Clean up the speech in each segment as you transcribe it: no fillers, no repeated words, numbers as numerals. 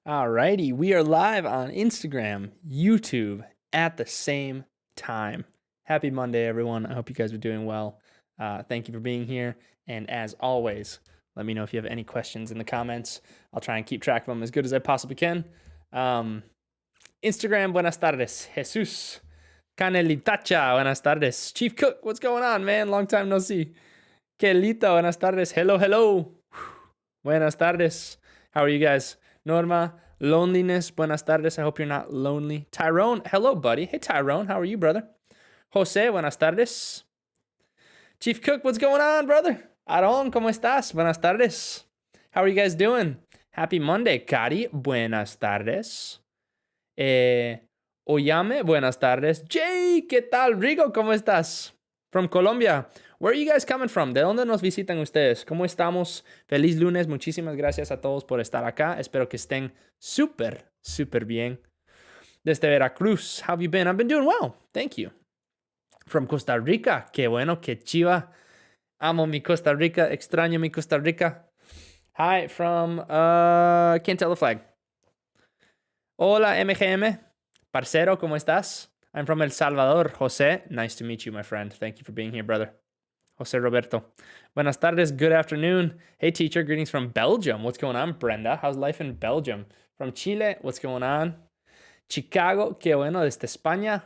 Alrighty, we are live on Instagram, YouTube at the same time. Happy Monday, everyone. I hope you guys are doing well. Thank you for being here. And as always, let me know if you have any questions in the comments. I'll try and keep track of them as good as I possibly can. Instagram, buenas tardes. Jesus. Canelitacha, buenas tardes. Chief Cook, what's going on, man? Long time no see. Kelita, buenas tardes. Hello, hello. Buenas tardes. How are you guys? Norma, loneliness, buenas tardes. I hope you're not lonely. Tyrone, hello, buddy. Hey, Tyrone, how are you, brother? Jose, buenas tardes. Chief Cook, what's going on, brother? Aaron, ¿cómo estás? Buenas tardes. How are you guys doing? Happy Monday. Cari, buenas tardes. Oyame, buenas tardes. Jay, ¿qué tal? Rigo, ¿cómo estás? From Colombia. Where are you guys coming from? ¿De dónde nos visitan ustedes? ¿Cómo estamos? Feliz lunes. Muchísimas gracias a todos por estar acá. Espero que estén súper, súper bien. Desde Veracruz. How have you been? I've been doing well. Thank you. From Costa Rica. Qué bueno, qué chiva. Amo mi Costa Rica. Extraño mi Costa Rica. Hi from, can't tell the flag. Hola, MGM. Parcero, ¿cómo estás? I'm from El Salvador. Jose, nice to meet you, my friend. Thank you for being here, brother. Jose Roberto. Buenas tardes. Good afternoon. Hey, teacher. Greetings from Belgium. What's going on, Brenda? How's life in Belgium? From Chile. What's going on? Chicago. Qué bueno. Desde España.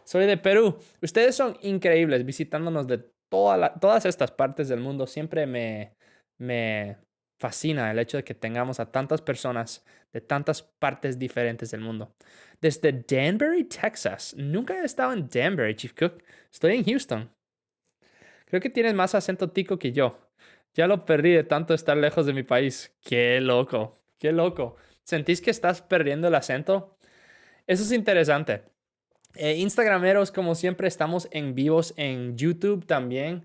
Soy de Perú. Ustedes son increíbles visitándonos de todas estas partes del mundo. Siempre me fascina el hecho de que tengamos a tantas personas de tantas partes diferentes del mundo. Desde Danbury, Texas. Nunca he estado en Danbury, Chief Cook. Estoy en Houston. Creo que tienes más acento tico que yo. Ya lo perdí de tanto estar lejos de mi país. Qué loco, qué loco. ¿Sentís que estás perdiendo el acento? Eso es interesante. Instagrameros, como siempre, estamos en vivos en YouTube también.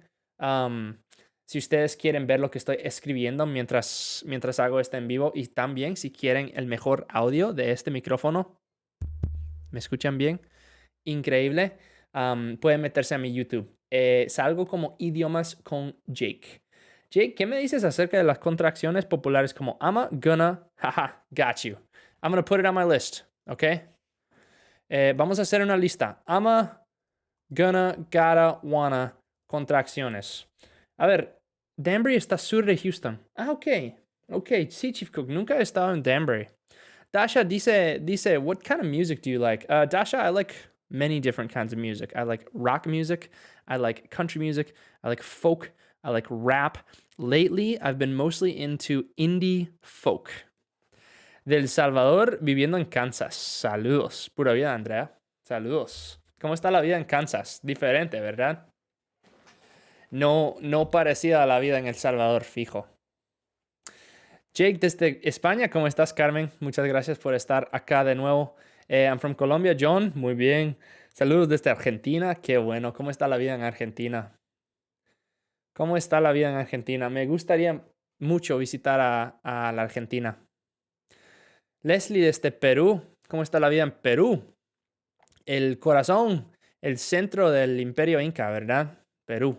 Si ustedes quieren ver lo que estoy escribiendo mientras hago este en vivo, y también si quieren el mejor audio de este micrófono, ¿me escuchan bien? Increíble. Pueden meterse a mi YouTube. Salgo como idiomas con Jake. Jake, ¿qué me dices acerca de las contracciones populares como ama, gonna, haha, got you? I'm gonna put it on my list, ¿ok? Vamos a hacer una lista. Ama, gonna, gotta, wanna, contracciones. A ver, Danbury está sur de Houston. Ah, ok. Ok, sí, Chief Cook. Nunca he estado en Danbury. Dasha dice, what kind of music do you like? Dasha, I like many different kinds of music. I like rock music. I like country music. I like folk. I like rap. Lately, I've been mostly into indie folk. Del Salvador, viviendo en Kansas. Saludos. Pura vida, Andrea. Saludos. ¿Cómo está la vida en Kansas? Diferente, ¿verdad? No parecida a la vida en El Salvador, fijo. Jake, desde España, ¿cómo estás, Carmen? Muchas gracias por estar acá de nuevo. I'm from Colombia. John, muy bien. Saludos desde Argentina. Qué bueno. ¿Cómo está la vida en Argentina? ¿Cómo está la vida en Argentina? Me gustaría mucho visitar a la Argentina. Leslie, desde Perú. ¿Cómo está la vida en Perú? El corazón, el centro del Imperio Inca, ¿verdad? Perú.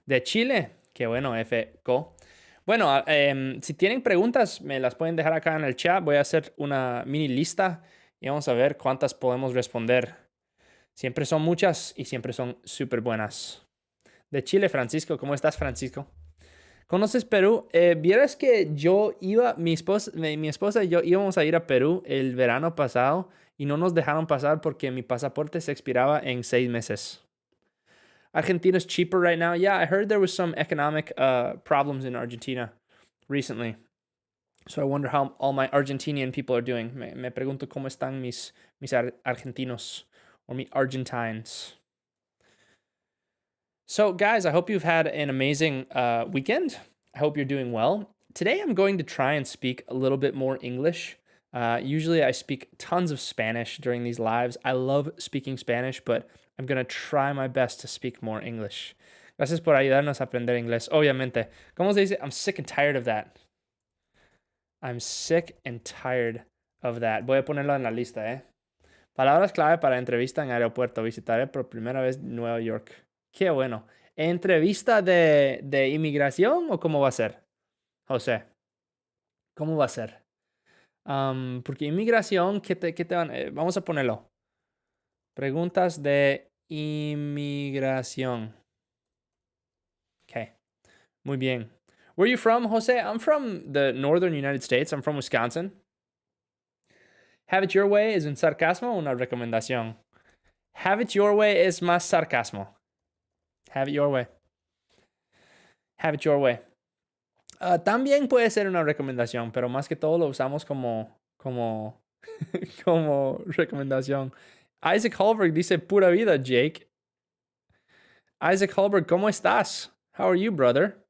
De Chile. Qué bueno, FCO. Bueno, si tienen preguntas, me las pueden dejar acá en el chat. Voy a hacer una mini lista y vamos a ver cuántas podemos responder. Siempre son muchas y siempre son súper buenas. De Chile, Francisco. ¿Cómo estás, Francisco? ¿Conoces Perú? Vieras que mi esposa y yo íbamos a ir a Perú el verano pasado y no nos dejaron pasar porque mi pasaporte se expiraba en 6 meses. Argentina's cheaper right now. Yeah, I heard there was some economic problems in Argentina recently. So I wonder how all my Argentinian people are doing. Me pregunto cómo están mis argentinos or mi Argentines. So guys, I hope you've had an amazing weekend. I hope you're doing well. Today I'm going to try and speak a little bit more English. Usually I speak tons of Spanish during these lives. I love speaking Spanish, but I'm going to try my best to speak more English. Gracias por ayudarnos a aprender inglés. Obviamente. ¿Cómo se dice? I'm sick and tired of that. I'm sick and tired of that. Voy a ponerlo en la lista, ¿eh? Palabras clave para entrevista en aeropuerto. Visitaré por primera vez Nueva York. Qué bueno. ¿Entrevista de inmigración o cómo va a ser, José? ¿Cómo va a ser? Porque inmigración, qué te van? Vamos a ponerlo. Preguntas de inmigración. Ok, muy bien. Where are you from, Jose? I'm from the northern United States. I'm from Wisconsin. Have it your way es un sarcasmo o una recomendación. Have it your way es más sarcasmo. Have it your way. Have it your way. También puede ser una recomendación, pero más que todo lo usamos como recomendación. Isaac Holberg dice pura vida, Jake. Isaac Holberg, ¿cómo estás? How are you, brother?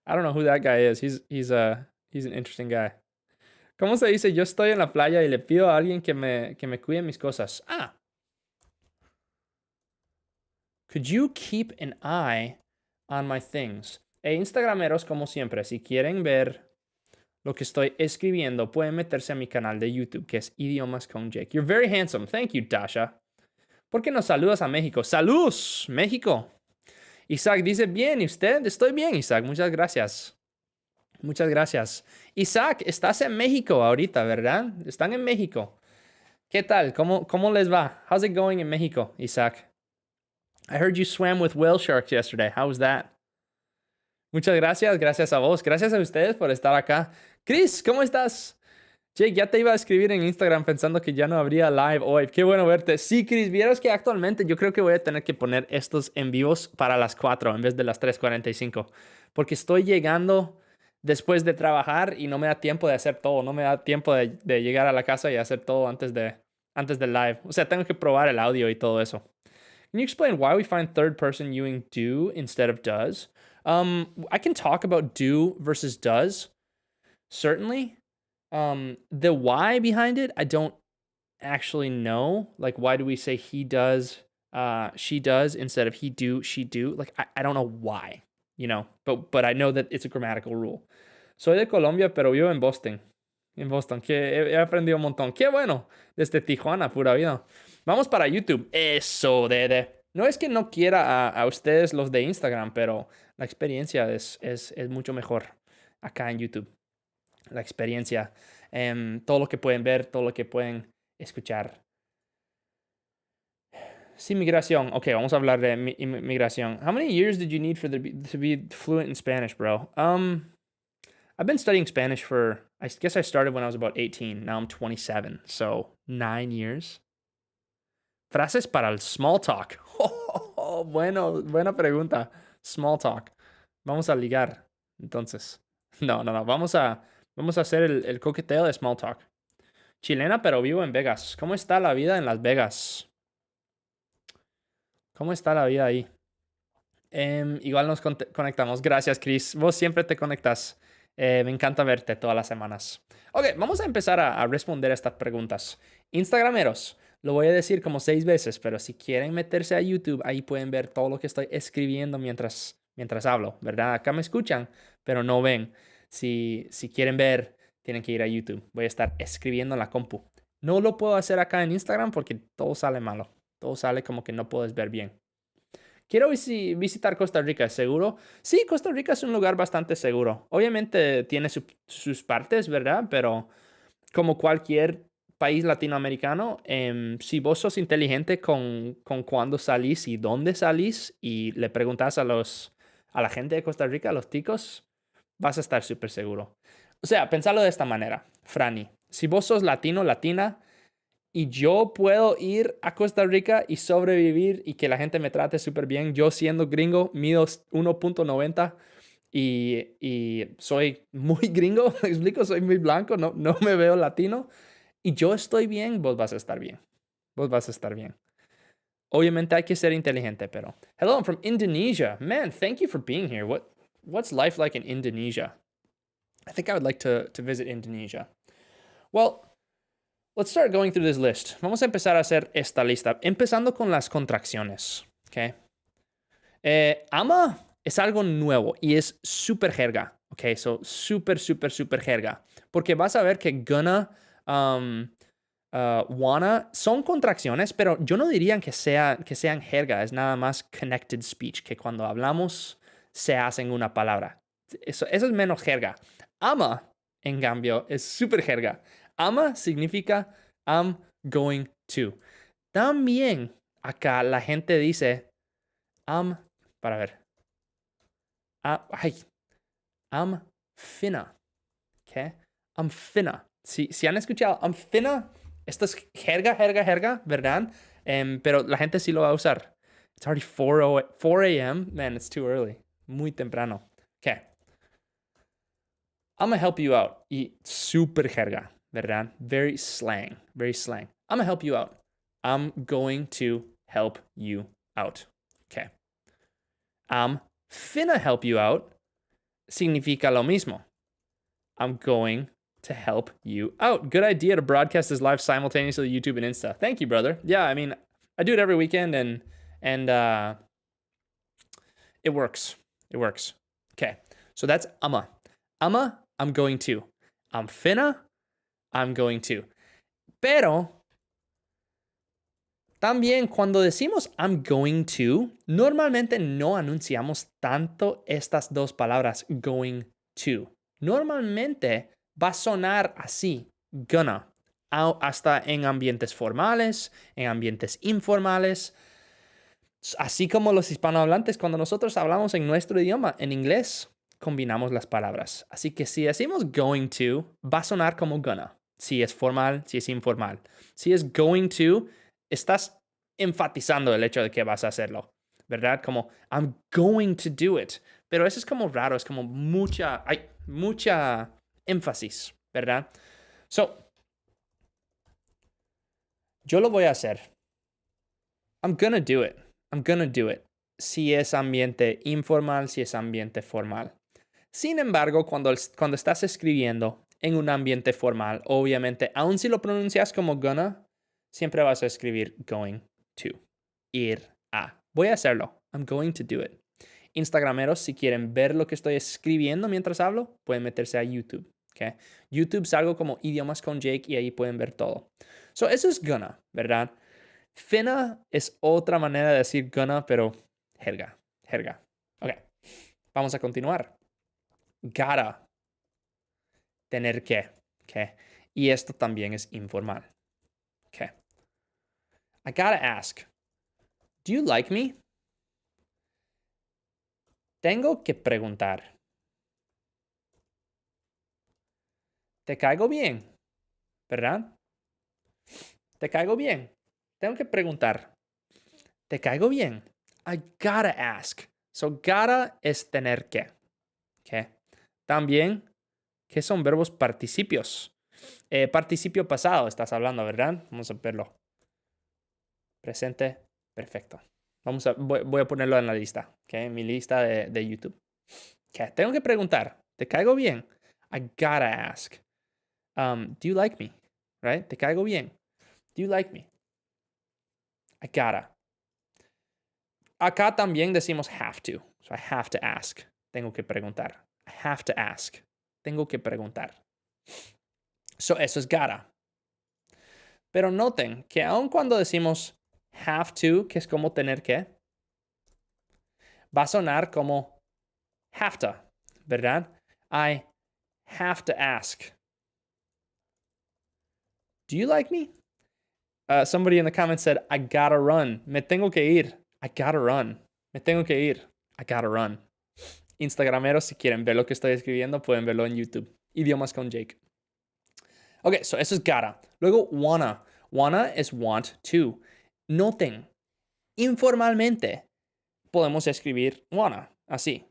I don't know who that guy is. He's an interesting guy. ¿Cómo se dice? Yo estoy en la playa y le pido a alguien que me cuide mis cosas. Could you keep an eye on my things? Instagrameros, como siempre, si quieren ver lo que estoy escribiendo, pueden meterse a mi canal de YouTube, que es Idiomas con Jake. You're very handsome. Thank you, Tasha. ¿Por qué no saludas a México? ¡Saludos, México! Isaac dice, bien, ¿y usted? Estoy bien, Isaac. Muchas gracias. Muchas gracias. Isaac, estás en México ahorita, ¿verdad? Están en México. ¿Qué tal? ¿Cómo les va? How's it going in México, Isaac? I heard you swam with whale sharks yesterday. How was that? Muchas gracias. Gracias a vos. Gracias a ustedes por estar acá. Chris, ¿cómo estás? Jake, ya te iba a escribir en Instagram pensando que ya no habría live hoy. Qué bueno verte. Sí, Chris, vieras que actualmente yo creo que voy a tener que poner estos en vivos para las 4 en vez de las 3:45. Porque estoy llegando después de trabajar y no me da tiempo de hacer todo. No me da tiempo de llegar a la casa y hacer todo antes del live. O sea, tengo que probar el audio y todo eso. Can you explain why we find third person using do instead of does? I can talk about do versus does, certainly. The why behind it, I don't actually know. Like, why do we say he does, she does instead of he do, she do? Like, I don't know why, but I know that it's a grammatical rule. Soy de Colombia, pero vivo en Boston. En Boston, que he aprendido un montón. ¡Qué bueno! Desde Tijuana, pura vida. Vamos para YouTube. Eso, Dede. No es que no quiera a ustedes los de Instagram, pero la experiencia es mucho mejor acá en YouTube. La experiencia, todo lo que pueden ver, todo lo que pueden escuchar. Sí, migración. Ok, vamos a hablar de migración. How many years did you need to be fluent in Spanish, bro? I've been studying Spanish I guess I started when I was about 18. Now I'm 27, so 9 years. Frases para el small talk. Bueno, buena pregunta. Small talk. Vamos a ligar, entonces. No. Vamos a hacer el coqueteo de small talk. Chilena, pero vivo en Vegas. ¿Cómo está la vida en Las Vegas? ¿Cómo está la vida ahí? Igual nos conectamos. Gracias, Chris. Vos siempre te conectas. Me encanta verte todas las semanas. Ok, vamos a empezar a responder estas preguntas. Instagrameros, lo voy a decir como 6 veces, pero si quieren meterse a YouTube, ahí pueden ver todo lo que estoy escribiendo mientras hablo, ¿verdad? Acá me escuchan, pero no ven. Si quieren ver, tienen que ir a YouTube. Voy a estar escribiendo en la compu. No lo puedo hacer acá en Instagram porque todo sale malo. Todo sale como que no puedes ver bien. Quiero visitar Costa Rica, ¿seguro? Sí, Costa Rica es un lugar bastante seguro. Obviamente tiene sus partes, ¿verdad? Pero como cualquier país latinoamericano, si vos sos inteligente con cuándo salís y dónde salís y le preguntas a la gente de Costa Rica, a los ticos, vas a estar súper seguro. O sea, pensalo de esta manera, Franny. Si vos sos latino, latina, y yo puedo ir a Costa Rica y sobrevivir y que la gente me trate súper bien, yo siendo gringo, mido 1.90 y soy muy gringo, ¿me explico? Soy muy blanco, no me veo latino. Y yo estoy bien, vos vas a estar bien. Vos vas a estar bien. Obviamente hay que ser inteligente, pero... Hello, I'm from Indonesia. Man, thank you for being here. What's life like in Indonesia? I think I would like to visit Indonesia. Well, let's start going through this list. Vamos a empezar a hacer esta lista, empezando con las contracciones. Okay. Ama es algo nuevo y es súper jerga. Okay, so súper jerga. Porque vas a ver que gonna, wanna son contracciones, pero yo no diría que sean jerga. Es nada más connected speech, que cuando hablamos se hace en una palabra. Eso es menos jerga. Ama en cambio, es súper jerga. Ama significa I'm going to. También acá la gente dice para ver. I'm finna. ¿Qué? I'm finna. Si han escuchado I'm finna, esto es jerga, ¿verdad? Pero la gente sí lo va a usar. It's already 4 a.m. Man, it's too early. Muy temprano. ¿Qué? I'm gonna help you out. Y super jerga, ¿verdad? Very slang. Very slang. I'm gonna help you out. I'm going to help you out. Okay. I'm finna help you out significa lo mismo. I'm going to help you out. Good idea to broadcast this live simultaneously YouTube and Insta. Thank you, brother. Yeah, I mean, I do it every weekend and it works. It works. Okay. So that's I'm going to. I'm finna, I'm going to. Pero también cuando decimos I'm going to, normalmente no anunciamos tanto estas dos palabras, going to. Normalmente va a sonar así, gonna, hasta en ambientes formales, en ambientes informales. Así como los hispanohablantes, cuando nosotros hablamos en nuestro idioma, en inglés, combinamos las palabras. Así que si decimos going to, va a sonar como gonna. Si es formal, si es informal. Si es going to, estás enfatizando el hecho de que vas a hacerlo, ¿verdad? Como, I'm going to do it. Pero eso es como raro, es como mucha énfasis, ¿verdad? So, yo lo voy a hacer. I'm gonna do it. I'm gonna do it. Si es ambiente informal, si es ambiente formal. Sin embargo, cuando estás escribiendo en un ambiente formal, obviamente, aun si lo pronuncias como gonna, siempre vas a escribir going to. Ir a. Voy a hacerlo. I'm going to do it. Instagrameros, si quieren ver lo que estoy escribiendo mientras hablo, pueden meterse a YouTube. ¿Okay? YouTube es algo como Idiomas con Jake y ahí pueden ver todo. So, eso es gonna, ¿verdad? Finna es otra manera de decir gonna, pero jerga. Ok, vamos a continuar. Gotta. Tener que. Okay? Y esto también es informal. Okay. I gotta ask. Do you like me? Tengo que preguntar. ¿Te caigo bien? ¿Verdad? ¿Te caigo bien? Tengo que preguntar. ¿Te caigo bien? I gotta ask. So, gotta es tener que. Okay. También, ¿qué son verbos participios? Participio pasado estás hablando, ¿verdad? Vamos a verlo. Presente, perfecto. Voy a ponerlo en la lista, ¿okay? Mi lista de YouTube. Okay. Tengo que preguntar, ¿te caigo bien? I gotta ask. Do you like me? Right? ¿Te caigo bien? Do you like me? I gotta. Acá también decimos have to. So I have to ask. Tengo que preguntar. I have to ask. Tengo que preguntar. So eso es gotta. Pero noten que aun cuando decimos have to, que es como tener que, va a sonar como have to, ¿verdad? I have to ask. Do you like me? Somebody in the comments said, I gotta run. Me tengo que ir. I gotta run. Me tengo que ir. I gotta run. Instagrameros, si quieren ver lo que estoy escribiendo, pueden verlo en YouTube. Idiomas con Jake. Ok, so eso es gotta. Luego, wanna. Wanna es want to. Noten, informalmente podemos escribir wanna, así.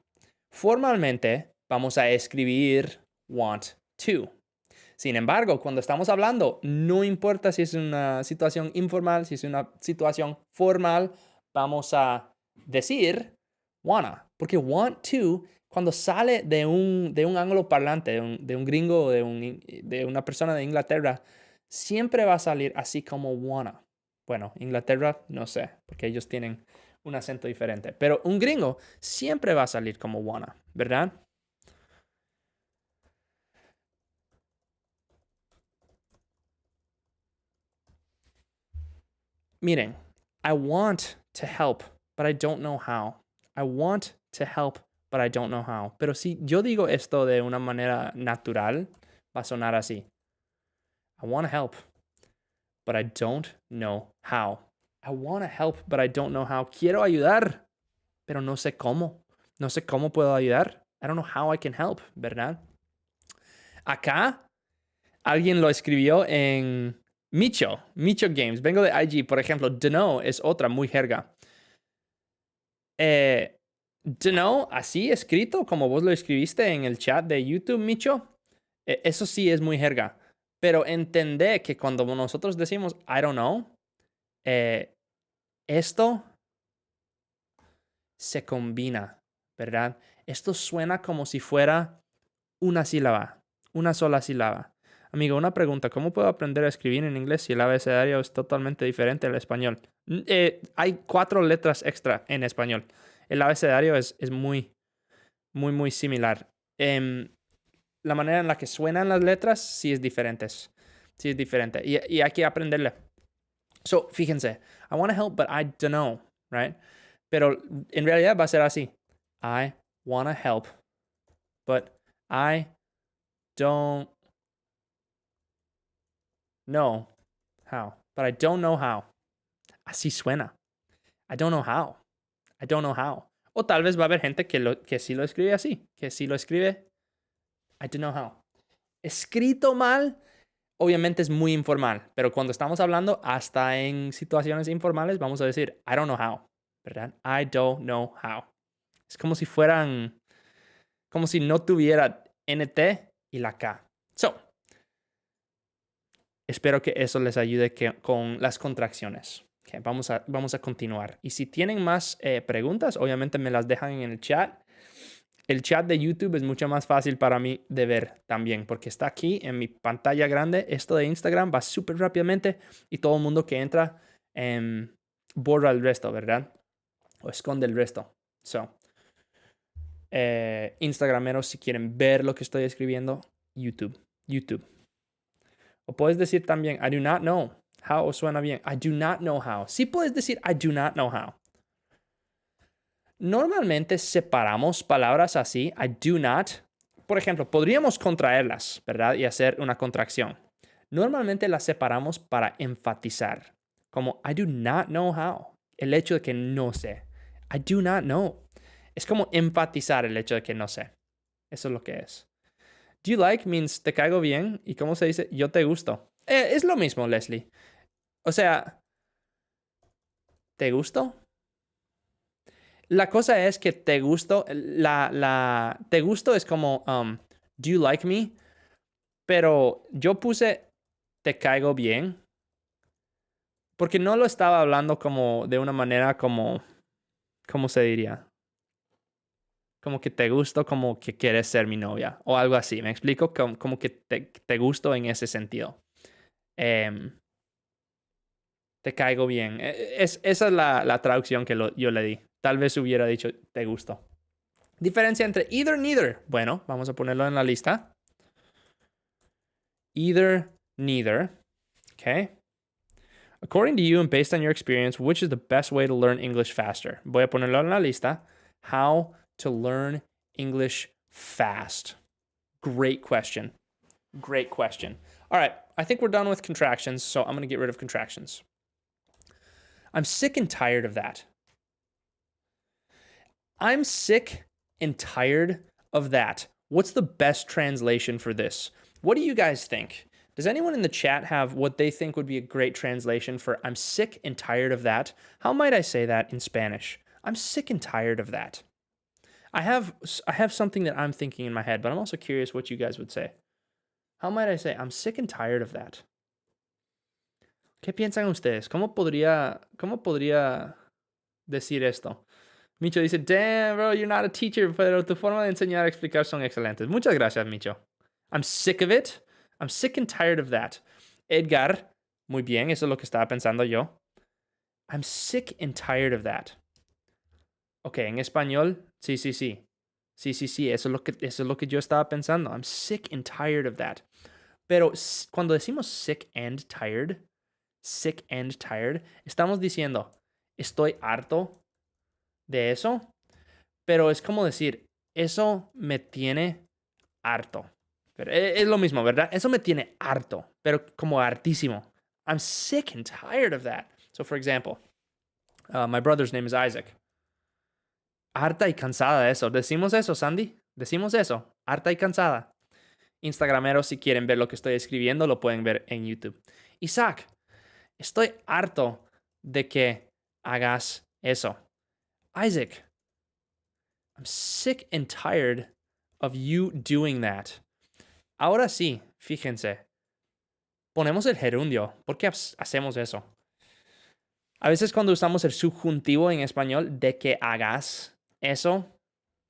Formalmente vamos a escribir want to. Sin embargo, cuando estamos hablando, no importa si es una situación informal, si es una situación formal, vamos a decir wanna. Porque want to, cuando sale de un angloparlante, de un gringo, de una persona de Inglaterra, siempre va a salir así como wanna. Bueno, Inglaterra, no sé, porque ellos tienen un acento diferente. Pero un gringo siempre va a salir como wanna, ¿verdad? Miren, I want to help, but I don't know how. I want to help, but I don't know how. Pero si yo digo esto de una manera natural, va a sonar así. I want to help, but I don't know how. I want to help, but I don't know how. Quiero ayudar, pero no sé cómo. No sé cómo puedo ayudar. I don't know how I can help, ¿verdad? Acá, alguien lo escribió en Micho Games. Vengo de IG, por ejemplo. Dunno es otra muy jerga. Dunno, así escrito, como vos lo escribiste en el chat de YouTube, Micho, eso sí es muy jerga. Pero entendé que cuando nosotros decimos I don't know, esto se combina, ¿verdad? Esto suena como si fuera una sílaba, una sola sílaba. Amigo, una pregunta, ¿cómo puedo aprender a escribir en inglés si el abecedario es totalmente diferente al español? Hay 4 letras extra en español. El abecedario es muy, muy, muy similar. La manera en la que suenan las letras sí es diferente. Sí es diferente. Y hay que aprenderle. So, fíjense. I want to help, but I don't know, right? Pero en realidad va a ser así. I want to help, but I don't know how. But I don't know how. Así suena. I don't know how. I don't know how. O tal vez va a haber gente que sí lo escribe así. Que sí lo escribe. I don't know how. Escrito mal, obviamente es muy informal. Pero cuando estamos hablando, hasta en situaciones informales, vamos a decir, I don't know how. ¿Verdad? I don't know how. Es como si fueran, como si no tuviera NT y la K. So, espero que eso les ayude con las contracciones. Okay, vamos a continuar. Y si tienen más preguntas, obviamente me las dejan en el chat. El chat de YouTube es mucho más fácil para mí de ver también, porque está aquí en mi pantalla grande. Esto de Instagram va súper rápidamente y todo el mundo que entra borra el resto, ¿verdad? O esconde el resto. So, Instagrameros, si quieren ver lo que estoy escribiendo, YouTube. O puedes decir también, I do not know how, o suena bien. I do not know how. Sí puedes decir, I do not know how. Normalmente separamos palabras así, I do not. Por ejemplo, podríamos contraerlas, ¿verdad? Y hacer una contracción. Normalmente las separamos para enfatizar, como I do not know how. El hecho de que no sé. I do not know. Es como enfatizar el hecho de que no sé. Eso es lo que es. Do you like means te caigo bien. ¿Y cómo se dice? Yo te gusto. Es lo mismo, Leslie. O sea, ¿te gusto? La cosa es que te gusto, te gusto es como, do you like me? Pero yo puse te caigo bien porque no lo estaba hablando como de una manera como, ¿cómo se diría? Como que te gusto, como que quieres ser mi novia o algo así. ¿Me explico? Como que te gusto en ese sentido. Te caigo bien. Esa es la traducción que yo le di. Tal vez hubiera dicho te gusto. Diferencia entre either, neither. Bueno, vamos a ponerlo en la lista. Either, neither. Okay. According to you and based on your experience, which is the best way to learn English faster? Voy a ponerlo en la lista. How to learn English fast. Great question. Great question. All right. I think we're done with contractions, so I'm going to get rid of contractions. I'm sick and tired of that. I'm sick and tired of that. What's the best translation for this? What do you guys think? Does anyone in the chat have what they think would be a great translation for I'm sick and tired of that? How might I say that in Spanish? I'm sick and tired of that. I have something that I'm thinking in my head, but I'm also curious what you guys would say. How might I say I'm sick and tired of that? ¿Qué piensan ustedes? ¿Cómo podría decir esto? Micho dice, damn, bro, you're not a teacher, pero tu forma de enseñar y explicar son excelentes. Muchas gracias, Micho. I'm sick of it. I'm sick and tired of that. Edgar, muy bien, eso es lo que estaba pensando yo. I'm sick and tired of that. Ok, en español, sí. Sí, eso es lo que yo estaba pensando. I'm sick and tired of that. Pero cuando decimos sick and tired, estamos diciendo, estoy harto de eso, pero es como decir, eso me tiene harto. Pero es lo mismo, ¿verdad? Eso me tiene harto, pero como hartísimo. I'm sick and tired of that. So, for example, my brother's name is Isaac. Harta y cansada de eso. ¿Decimos eso, Sandy? ¿Decimos eso? Harta y cansada. Instagrameros, si quieren ver lo que estoy escribiendo, lo pueden ver en YouTube. Isaac, estoy harto de que hagas eso. Isaac, I'm sick and tired of you doing that. Ahora sí, fíjense. Ponemos el gerundio. ¿Por qué hacemos eso? A veces cuando usamos el subjuntivo en español de que hagas eso,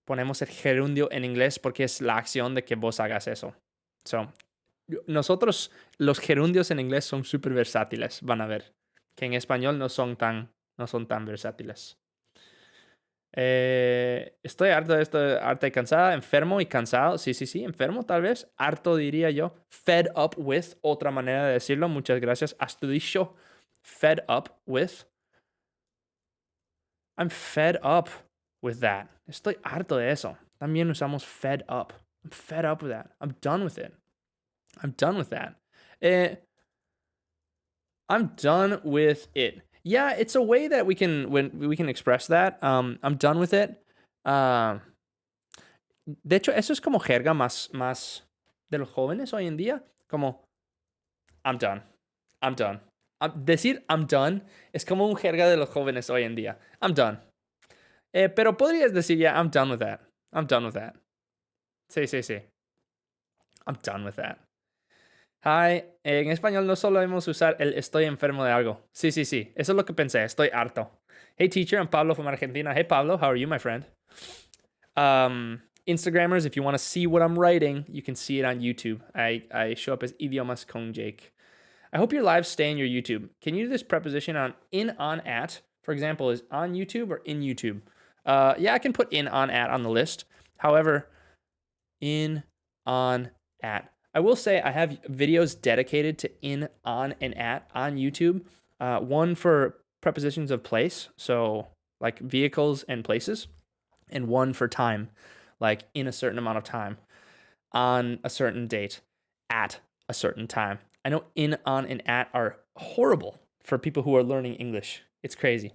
ponemos el gerundio en inglés porque es la acción de que vos hagas eso. So, nosotros, los gerundios en inglés son súper versátiles, van a ver. Que en español no son tan versátiles. Estoy harto de esto, harta y cansada, enfermo y cansado. Sí, enfermo tal vez. Harto diría yo. Fed up with, otra manera de decirlo. Muchas gracias. Has tú dicho fed up with. I'm fed up with that. Estoy harto de eso. También usamos fed up. I'm fed up with that. I'm done with it. I'm done with that. I'm done with it. Yeah, it's a way that we can express that. I'm done with it. De hecho, eso es como jerga más de los jóvenes hoy en día. Como, I'm done. I'm done. Decir I'm done es como un jerga de los jóvenes hoy en día. I'm done. Pero podrías decir, yeah, I'm done with that. I'm done with that. Sí. I'm done with that. Hi, en español no solo debemos usar el estoy enfermo de algo. Sí. Eso es lo que pensé. Estoy harto. Hey, teacher, I'm Pablo from Argentina. Hey, Pablo, how are you, my friend? Instagrammers, if you want to see what I'm writing, you can see it on YouTube. I show up as Idiomas con Jake. I hope your lives stay in your YouTube. Can you do this preposition on in, on, at? For example, is on YouTube or in YouTube? Yeah, I can put in, on, at on the list. However, in, on, at. I will say I have videos dedicated to in, on, and at on YouTube. One for prepositions of place, so like vehicles and places, and one for time, like in a certain amount of time, on a certain date, at a certain time. I know in, on, and at are horrible for people who are learning English. It's crazy.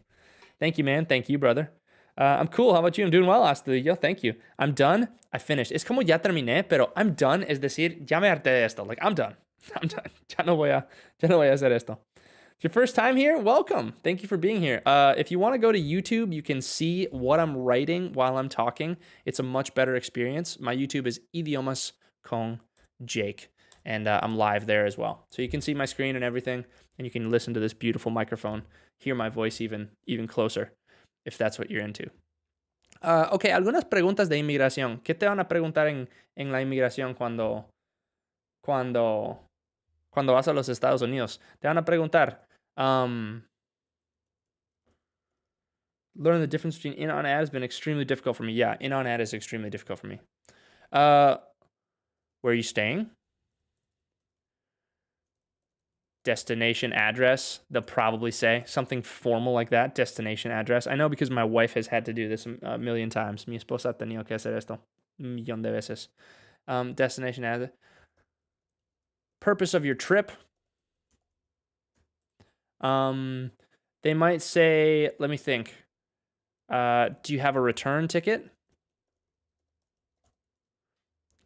Thank you, man. Thank you, brother. I'm cool. How about you? I'm doing well, Astudillo. Thank you. I'm done. I finished. Es como ya terminé, pero I'm done es decir, ya me harté de esto. Like, I'm done. I'm done. Ya no voy a hacer esto. If your first time here, welcome. Thank you for being here. If you want to go to YouTube, you can see what I'm writing while I'm talking. It's a much better experience. My YouTube is Idiomas con Jake, and I'm live there as well. So you can see my screen and everything, and you can listen to this beautiful microphone, hear my voice even closer, if that's what you're into. Ok, algunas preguntas de inmigración. ¿Qué te van a preguntar en la inmigración cuando vas a los Estados Unidos? Te van a preguntar, learn the difference between in, on, at has been extremely difficult for me. Yeah, in, on, at is extremely difficult for me. Where are you staying? Destination address, they'll probably say something formal like that. Destination address. I know because my wife has had to do this a million times. Mi esposa ha tenido que hacer esto un millón de veces. Destination address. Purpose of your trip. They might say, let me think. Do you have a return ticket?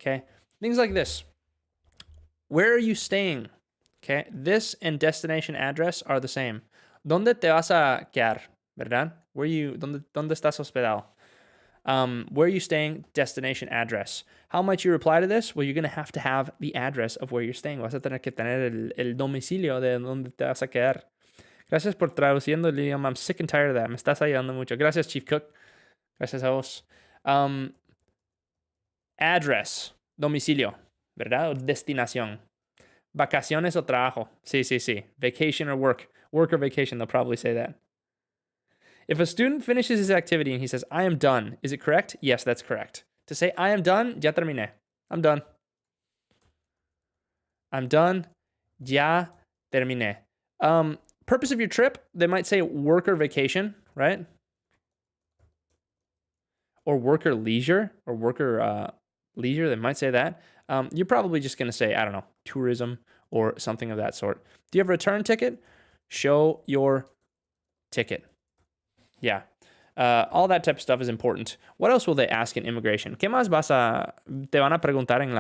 Okay. Things like this. Where are you staying? Okay, this and destination address are the same. ¿Dónde te vas a quedar? ¿Verdad? ¿Dónde estás hospedado? Where are you staying? Destination address. How might you reply to this? Well, you're going to have the address of where you're staying. Vas a tener que tener el domicilio de dónde te vas a quedar. Gracias por traduciendo el idioma. I'm sick and tired of that. Me estás ayudando mucho. Gracias, Chief Cook. Gracias a vos. Address. Domicilio. ¿Verdad? O destinación. Vacaciones o trabajo. Sí. Vacation or work. Work or vacation, they'll probably say that. If a student finishes his activity and he says, I am done, is it correct? Yes, that's correct. To say, I am done, ya terminé. I'm done. I'm done. Ya terminé. Purpose of your trip, they might say work or vacation, right? Or work or leisure, or work or leisure, they might say that. you're probably just going to say, I don't know, tourism or something of that sort. Do you have a return ticket? Show your ticket. Yeah. All that type of stuff is important. What else will they ask in immigration? ¿Qué más te van a preguntar en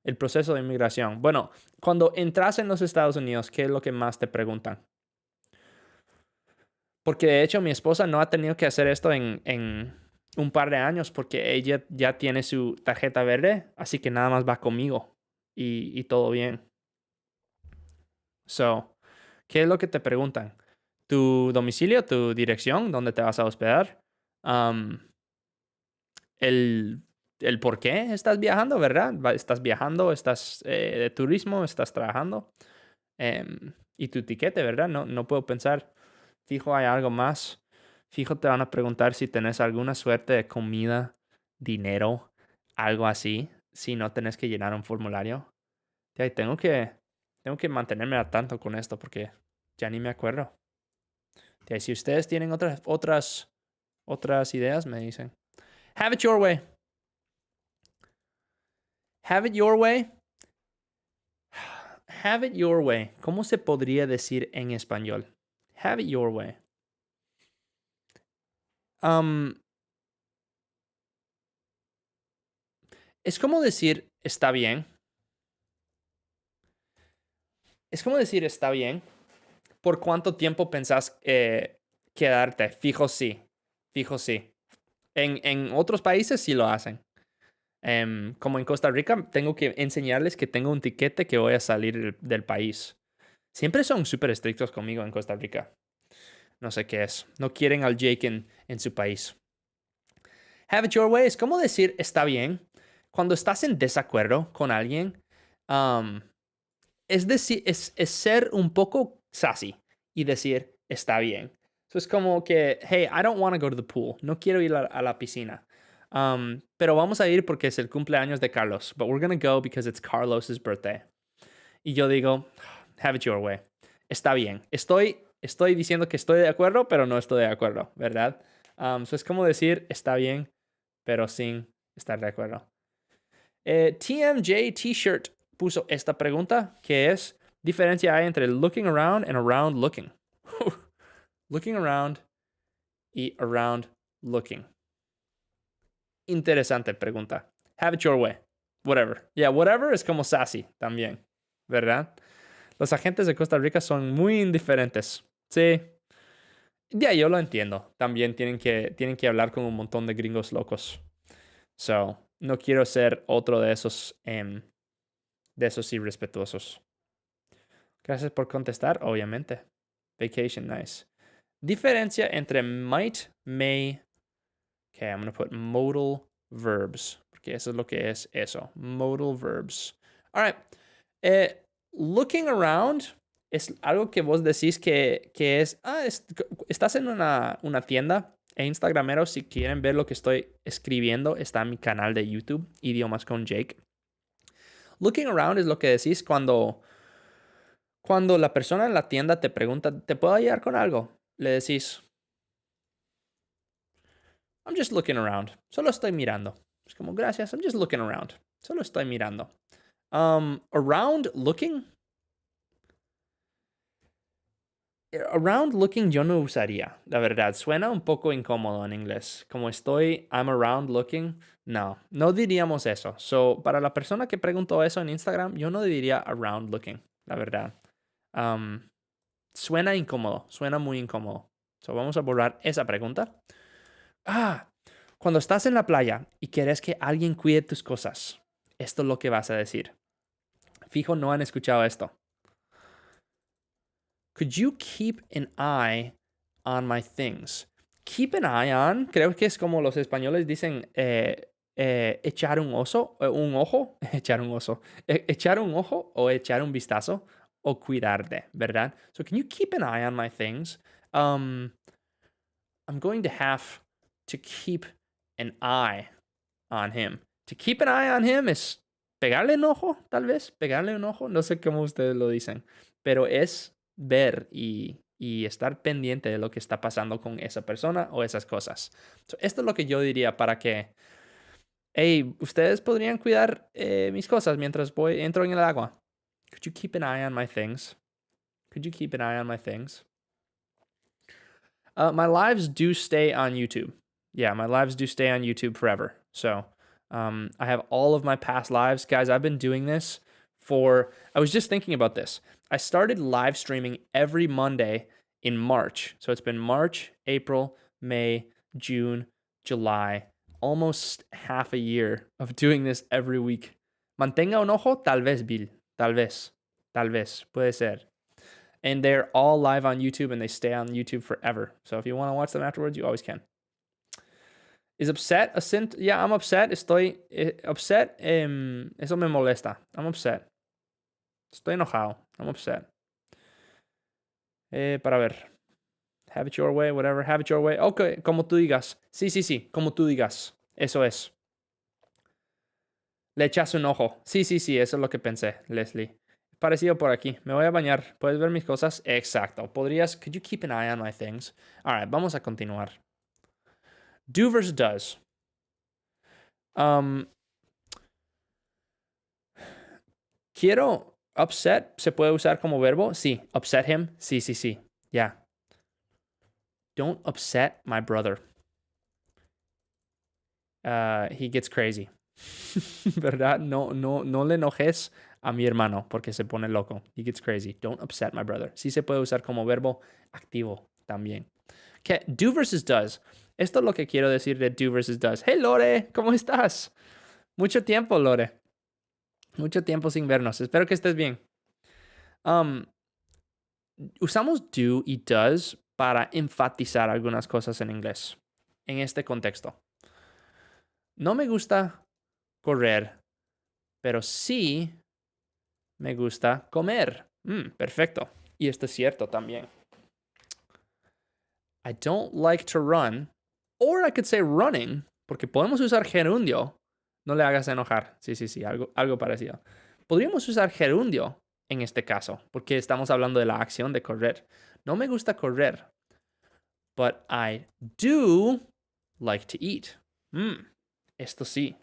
el proceso de inmigración? Bueno, cuando entras en los Estados Unidos, ¿qué es lo que más te preguntan? Porque de hecho mi esposa no ha tenido que hacer esto en un par de años porque ella ya tiene su tarjeta verde, así que nada más va conmigo y todo bien. So, ¿qué es lo que te preguntan? Tu domicilio, tu dirección, dónde te vas a hospedar, el por qué estás viajando, ¿verdad? Estás viajando, estás de turismo, estás trabajando, y tu tiquete, ¿verdad? No puedo pensar, fijo hay algo más, fijo te van a preguntar si tenés alguna suerte de comida, dinero, algo así, si no tenés que llenar un formulario. Ya, tengo que mantenerme al tanto con esto porque ya ni me acuerdo. Y si ustedes tienen otras ideas, me dicen. Have it your way. Have it your way. Have it your way. ¿Cómo se podría decir en español? Have it your way. Es como decir está bien. Es como decir está bien. ¿Por cuánto tiempo pensás quedarte? Fijo sí. Fijo sí. En otros países sí lo hacen. Como en Costa Rica, tengo que enseñarles que tengo un tiquete que voy a salir del país. Siempre son súper estrictos conmigo en Costa Rica. No sé qué es. No quieren al Jake en su país. Have it your way es como decir está bien. Cuando estás en desacuerdo con alguien, es decir, es ser un poco sassy y decir está bien. So es como que, hey, I don't want to go to the pool. No quiero ir a la piscina. Pero vamos a ir porque es el cumpleaños de Carlos. But we're going to go because it's Carlos's birthday. Y yo digo, have it your way. Está bien. Estoy diciendo que estoy de acuerdo, pero no estoy de acuerdo, ¿verdad? So es como decir está bien, pero sin estar de acuerdo. TMJ T-shirt puso esta pregunta, que es, diferencia hay entre looking around and around looking. Looking around y around looking. Interesante pregunta. Have it your way. Whatever. Yeah, whatever es como sassy también, ¿verdad? Los agentes de Costa Rica son muy indiferentes. Sí. Ya, yo lo entiendo. También tienen que hablar con un montón de gringos locos. So, no quiero ser otro de esos irrespetuosos. Gracias por contestar, obviamente. Vacation, nice. Diferencia entre might, may. Okay, I'm going to put modal verbs. Porque eso es lo que es eso. Modal verbs. All right. Looking around es algo que vos decís que es... estás en una tienda e Instagramero, si quieren ver lo que estoy escribiendo, está en mi canal de YouTube, Idiomas con Jake. Looking around es lo que decís cuando la persona en la tienda te pregunta, ¿te puedo ayudar con algo? Le decís, I'm just looking around. Solo estoy mirando. Es como, gracias, I'm just looking around. Solo estoy mirando. Around looking. Around looking yo no usaría, la verdad. Suena un poco incómodo en inglés. Como I'm around looking. No diríamos eso. So, para la persona que preguntó eso en Instagram, yo no diría around looking, la verdad. Suena incómodo, suena muy incómodo. So, vamos a borrar esa pregunta. Cuando estás en la playa y quieres que alguien cuide tus cosas, esto es lo que vas a decir. Fijo, no han escuchado esto. Could you keep an eye on my things? Keep an eye on, creo que es como los españoles dicen echar un ojo, echar un oso, echar un ojo o echar un vistazo o cuidarte, ¿verdad? So can you keep an eye on my things? I'm going to have to keep an eye on him. To keep an eye on him es pegarle un ojo, tal vez, pegarle un ojo, no sé cómo ustedes lo dicen, pero es ver y estar pendiente de lo que está pasando con esa persona o esas cosas. So, esto es lo que yo diría para que Hey, ¿ustedes podrían cuidar mis cosas mientras entro en el agua? Could you keep an eye on my things? Could you keep an eye on my things? My lives do stay on YouTube. Yeah, my lives do stay on YouTube forever. So I have all of my past lives. Guys, I've been doing this I was just thinking about this. I started live streaming every Monday in March. So it's been March, April, May, June, July, almost half a year of doing this every week. Mantenga un ojo, tal vez, Bill. Tal vez. Tal vez. Puede ser. And they're all live on YouTube and they stay on YouTube forever. So if you want to watch them afterwards, you always can. Is upset a sin? Yeah, I'm upset. Estoy upset. Eso me molesta. I'm upset. Estoy enojado. I'm upset. Para ver. Have it your way, whatever. Have it your way. Ok, como tú digas. Sí. Como tú digas. Eso es. Le echas un ojo. Sí. Eso es lo que pensé, Leslie. Parecido por aquí. Me voy a bañar. ¿Puedes ver mis cosas? Exacto. Could you keep an eye on my things? All right, vamos a continuar. Do versus does. Quiero. Upset se puede usar como verbo. Sí. Upset him. Sí. Yeah. Don't upset my brother. He gets crazy. ¿Verdad? No le enojes a mi hermano porque se pone loco. He gets crazy. Don't upset my brother. Sí se puede usar como verbo activo también. Okay, do versus does. Esto es lo que quiero decir de do versus does. Hey, Lore, ¿cómo estás? Mucho tiempo, Lore. Mucho tiempo sin vernos. Espero que estés bien. Usamos do y does para enfatizar algunas cosas en inglés. En este contexto. No me gusta correr, pero sí me gusta comer. Perfecto. Y esto es cierto también. I don't like to run. Or I could say running, porque podemos usar gerundio. No le hagas enojar. Sí, algo parecido. Podríamos usar gerundio en este caso, porque estamos hablando de la acción de correr. No me gusta correr, but I do like to eat. Esto sí.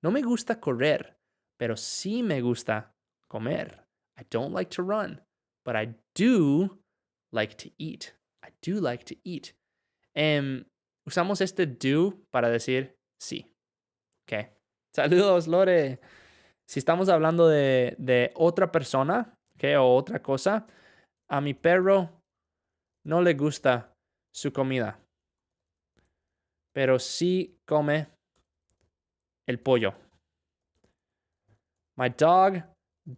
No me gusta correr, pero sí me gusta comer. I don't like to run, but I do like to eat. I do like to eat. Usamos este do para decir sí. Ok. Saludos, Lore. Si estamos hablando de otra persona, okay, o otra cosa, a mi perro no le gusta su comida, pero sí come el pollo. My dog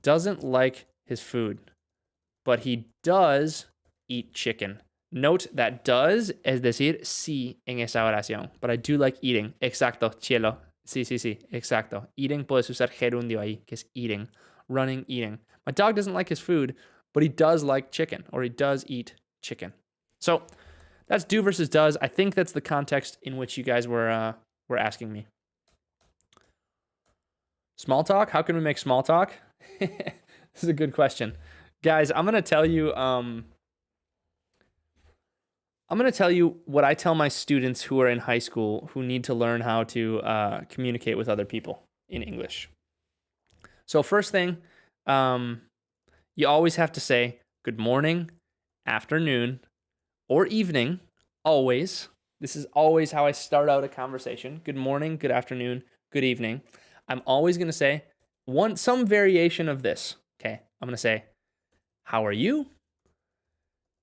doesn't like his food, but he does eat chicken. Note that does es decir sí en esa oración. But I do like eating. Exacto, cielo. Sí, exacto. Eating puedes usar gerundio ahí, que es eating. Running, eating. My dog doesn't like his food, but he does like chicken, or he does eat chicken. So that's do versus does. I think that's the context in which you guys were asking me. Small talk? How can we make small talk? This is a good question. Guys, I'm going to tell you what I tell my students who are in high school who need to learn how to communicate with other people in English. So first thing, you always have to say good morning, afternoon, or evening, always. This is always how I start out a conversation. Good morning, good afternoon, good evening. I'm always going to say some variation of this. Okay, I'm going to say, how are you?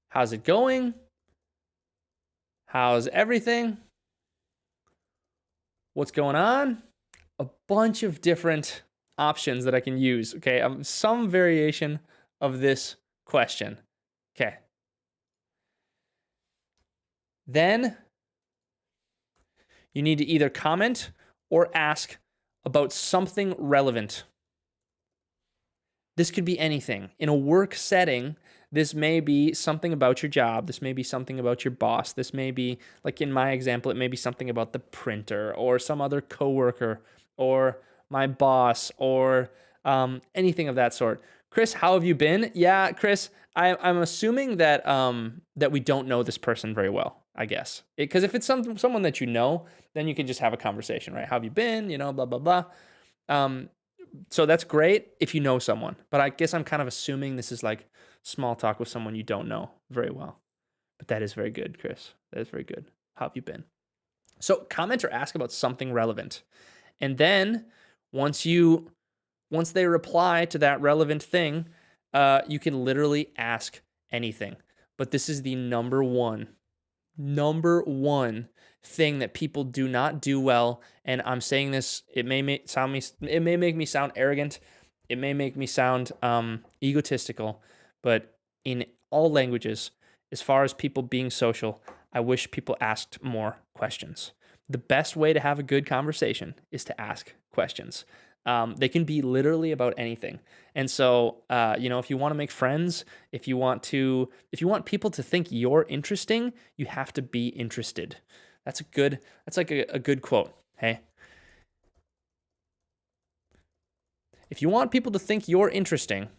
How's it going? How's everything? What's going on? A bunch of different options that I can use. Okay, some variation of this question. Okay. Then you need to either comment or ask about something relevant. This could be anything. In a work setting, this may be something about your job. This may be something about your boss. This may be, like in my example, it may be something about the printer or some other coworker or my boss or anything of that sort. Chris, how have you been? Yeah, Chris, I'm assuming that that we don't know this person very well. I guess. Because if it's someone that you know, then you can just have a conversation, right? How have you been? You know, blah, blah, blah. So that's great if you know someone. But I guess I'm kind of assuming this is like small talk with someone you don't know very well. But that is very good, Chris. That is very good. How have you been? So comment or ask about something relevant. And then once they reply to that relevant thing, you can literally ask anything. But this is the number one thing that people do not do well. And I'm saying this, it may make me sound arrogant. It may make me sound egotistical, but in all languages, as far as people being social, I wish people asked more questions. The best way to have a good conversation is to ask questions. They can be literally about anything. And so, if you want to make friends, if you want people to think you're interesting, you have to be interested. That's like a good quote. Hey, if you want people to think you're interesting,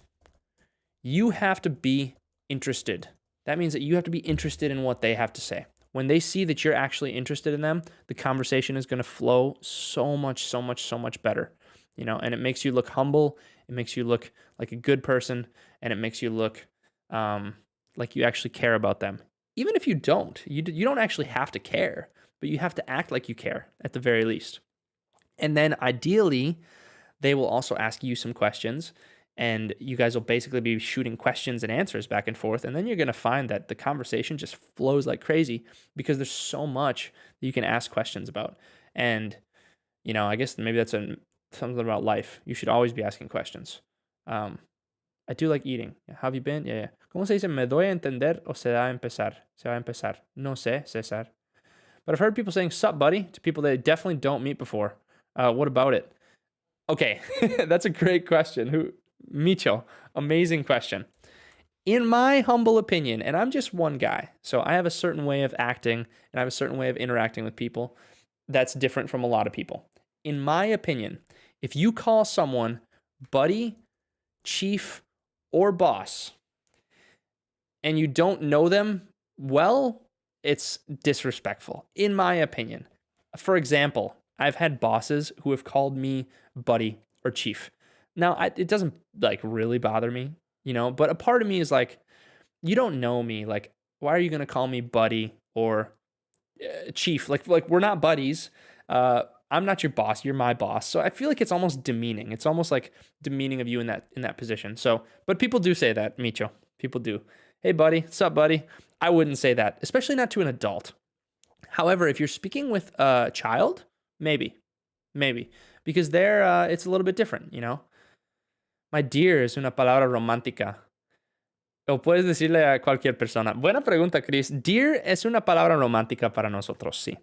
you have to be interested. That means that you have to be interested in what they have to say. When they see that you're actually interested in them, the conversation is going to flow so much better. And it makes you look humble. It makes you look like a good person, and it makes you look like you actually care about them. Even if you don't, you don't actually have to care, but you have to act like you care at the very least. And then ideally, they will also ask you some questions, and you guys will basically be shooting questions and answers back and forth. And then you're going to find that the conversation just flows like crazy because there's so much that you can ask questions about. And, I guess maybe that's something about life. You should always be asking questions. I do like eating. How have you been? Yeah. ¿Cómo se dice? ¿Me doy a entender o se da a empezar? Se va a empezar. No sé, Cesar. But I've heard people saying sup, buddy, to people they definitely don't meet before. What about it? Okay, that's a great question. Micho, amazing question. In my humble opinion, and I'm just one guy, so I have a certain way of acting and I have a certain way of interacting with people that's different from a lot of people. In my opinion, if you call someone buddy, chief, or boss, and you don't know them well, it's disrespectful, in my opinion. For example, I've had bosses who have called me buddy or chief. Now, it doesn't really bother me, but a part of me is like, you don't know me. Like, why are you going to call me buddy or chief? Like we're not buddies. I'm not your boss. You're my boss. So I feel like it's almost demeaning. It's almost like demeaning of you in that position. So, but people do say that, Micho. People do. Hey, buddy. What's up, buddy? I wouldn't say that, especially not to an adult. However, if you're speaking with a child, maybe, because there it's a little bit different, My dear es una palabra romántica. O puedes decirle a cualquier persona. Buena pregunta, Chris. Dear es una palabra romántica para nosotros, sí.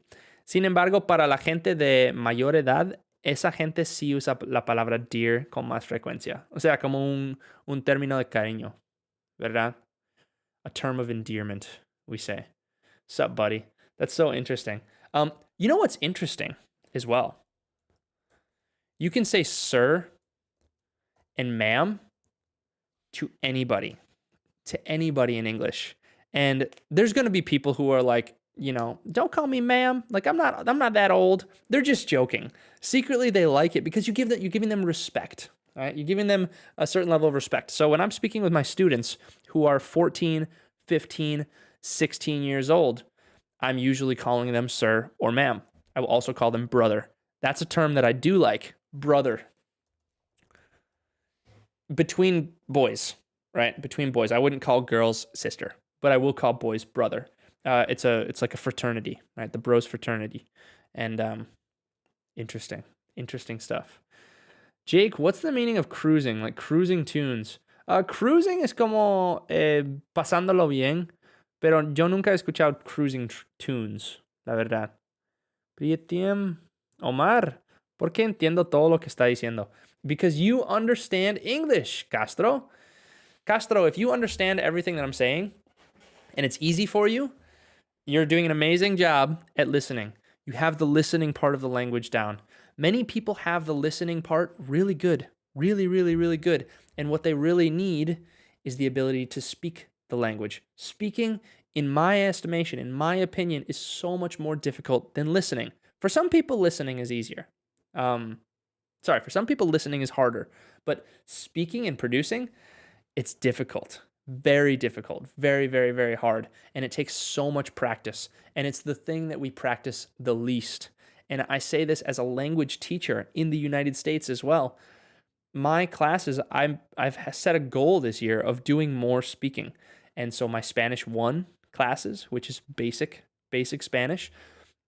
Sin embargo, para la gente de mayor edad, esa gente sí usa la palabra dear con más frecuencia. O sea, como un término de cariño, ¿verdad? A term of endearment, we say. Sup, buddy? That's so interesting. You know what's interesting as well? You can say sir and ma'am to anybody in English. And there's going to be people who are like, don't call me ma'am. Like I'm not that old. They're just joking. Secretly, they like it because you're giving them respect, right? You're giving them a certain level of respect. So when I'm speaking with my students who are 14, 15, 16 years old, I'm usually calling them sir or ma'am. I will also call them brother. That's a term that I do like, brother. Between boys, right? Between boys. I wouldn't call girls sister, but I will call boys brother. It's like a fraternity, right? The bros fraternity. And interesting stuff. Jake, what's the meaning of cruising? Like cruising tunes. Cruising es como pasándolo bien, pero yo nunca he escuchado cruising tunes, la verdad. Prietiem, Omar, ¿por qué entiendo todo lo que está diciendo? Because you understand English, Castro. Castro, if you understand everything that I'm saying, and it's easy for you, you're doing an amazing job at listening. You have the listening part of the language down. Many people have the listening part really good, really, really, really good. And what they really need is the ability to speak the language. Speaking in my estimation, in my opinion, is so much more difficult than listening. For some people, listening is easier. For some people, listening is harder. But speaking and producing, it's difficult. Very difficult. Very, very, very hard. And it takes so much practice. And it's the thing that we practice the least. And I say this as a language teacher in the United States as well. My classes, I've set a goal this year of doing more speaking. And so my Spanish 1 classes, which is basic Spanish,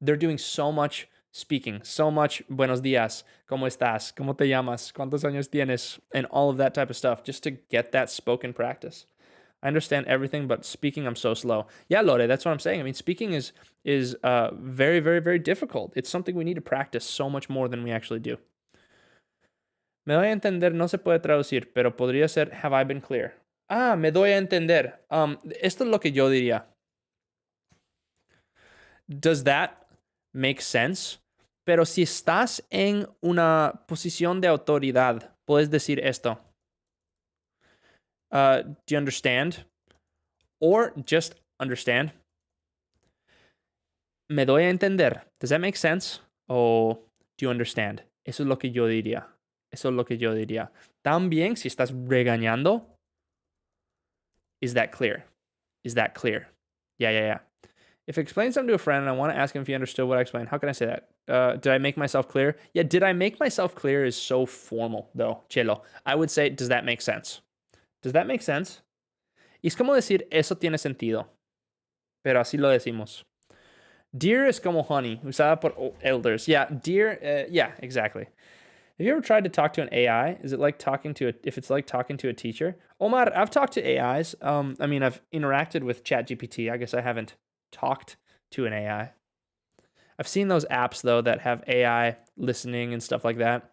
they're doing so much speaking, so much buenos días, ¿cómo estás? ¿Cómo te llamas? ¿Cuántos años tienes? And all of that type of stuff, just to get that spoken practice. I understand everything, but speaking, I'm so slow. Yeah, Lore, that's what I'm saying. I mean, speaking is very, very, very difficult. It's something we need to practice so much more than we actually do. Me doy a entender no se puede traducir, pero podría ser have I been clear? Me doy a entender. Esto es lo que yo diría. Does that make sense? Pero si estás en una posición de autoridad, puedes decir esto. Do you understand? Or just understand. Me doy a entender. Does that make sense? Or do you understand? Eso es lo que yo diría. Eso es lo que yo diría. También, si estás regañando, is that clear? Is that clear? Yeah. If I explain something to a friend and I want to ask him if he understood what I explained, how can I say that? Did I make myself clear? Yeah, did I make myself clear is so formal, though, Chelo. I would say, does that make sense? Does that make sense? Y es como decir, eso tiene sentido. Pero así lo decimos. Dear es como honey, usada por elders. Yeah, dear, yeah, exactly. Have you ever tried to talk to an AI? Is it like talking to if it's like talking to a teacher? Omar, I've talked to AIs. I've interacted with ChatGPT. I guess I haven't talked to an AI. I've seen those apps though that have AI listening and stuff like that.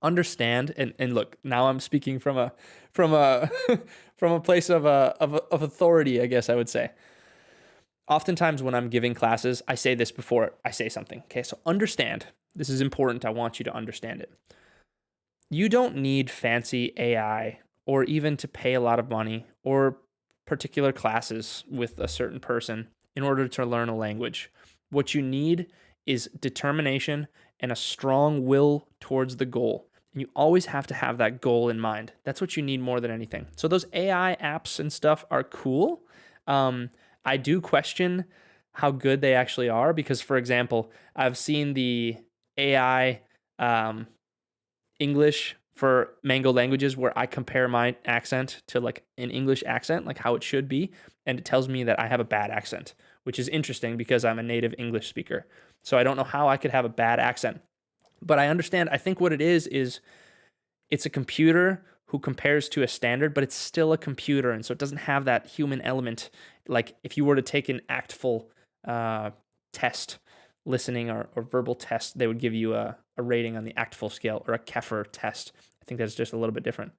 Understand and look, now I'm speaking from a from a place of authority, I guess I would say. Oftentimes when I'm giving classes, I say this before I say something. Okay, so understand. This is important. I want you to understand it. You don't need fancy AI or even to pay a lot of money or particular classes with a certain person in order to learn a language. What you need is determination and a strong will towards the goal. And you always have to have that goal in mind. That's what you need more than anything. So those AI apps and stuff are cool. I do question how good they actually are because, for example, I've seen the AI English for Mango languages where I compare my accent to like an English accent, like how it should be, and it tells me that I have a bad accent, which is interesting because I'm a native English speaker. So I don't know how I could have a bad accent. But I understand, I think what it is it's a computer who compares to a standard, but it's still a computer, and so it doesn't have that human element. Like if you were to take an actful test, listening or verbal test, they would give you a rating on the actful scale or a Keffer test. I think that's just a little bit different.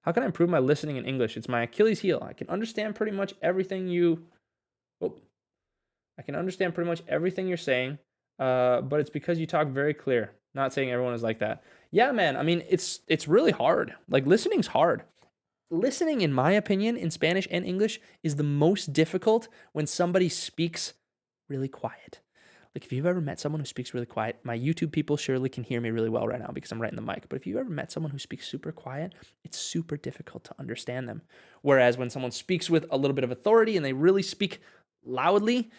How can I improve my listening in English? It's my Achilles heel. I can understand pretty much everything you're saying, but it's because you talk very clear. Not saying everyone is like that. Yeah, man. I mean, it's really hard. Like listening's hard. Listening, in my opinion, in Spanish and English is the most difficult when somebody speaks really quiet. Like if you've ever met someone who speaks really quiet, my YouTube people surely can hear me really well right now because I'm right in the mic. But if you've ever met someone who speaks super quiet, it's super difficult to understand them. Whereas when someone speaks with a little bit of authority and they really speak loudly,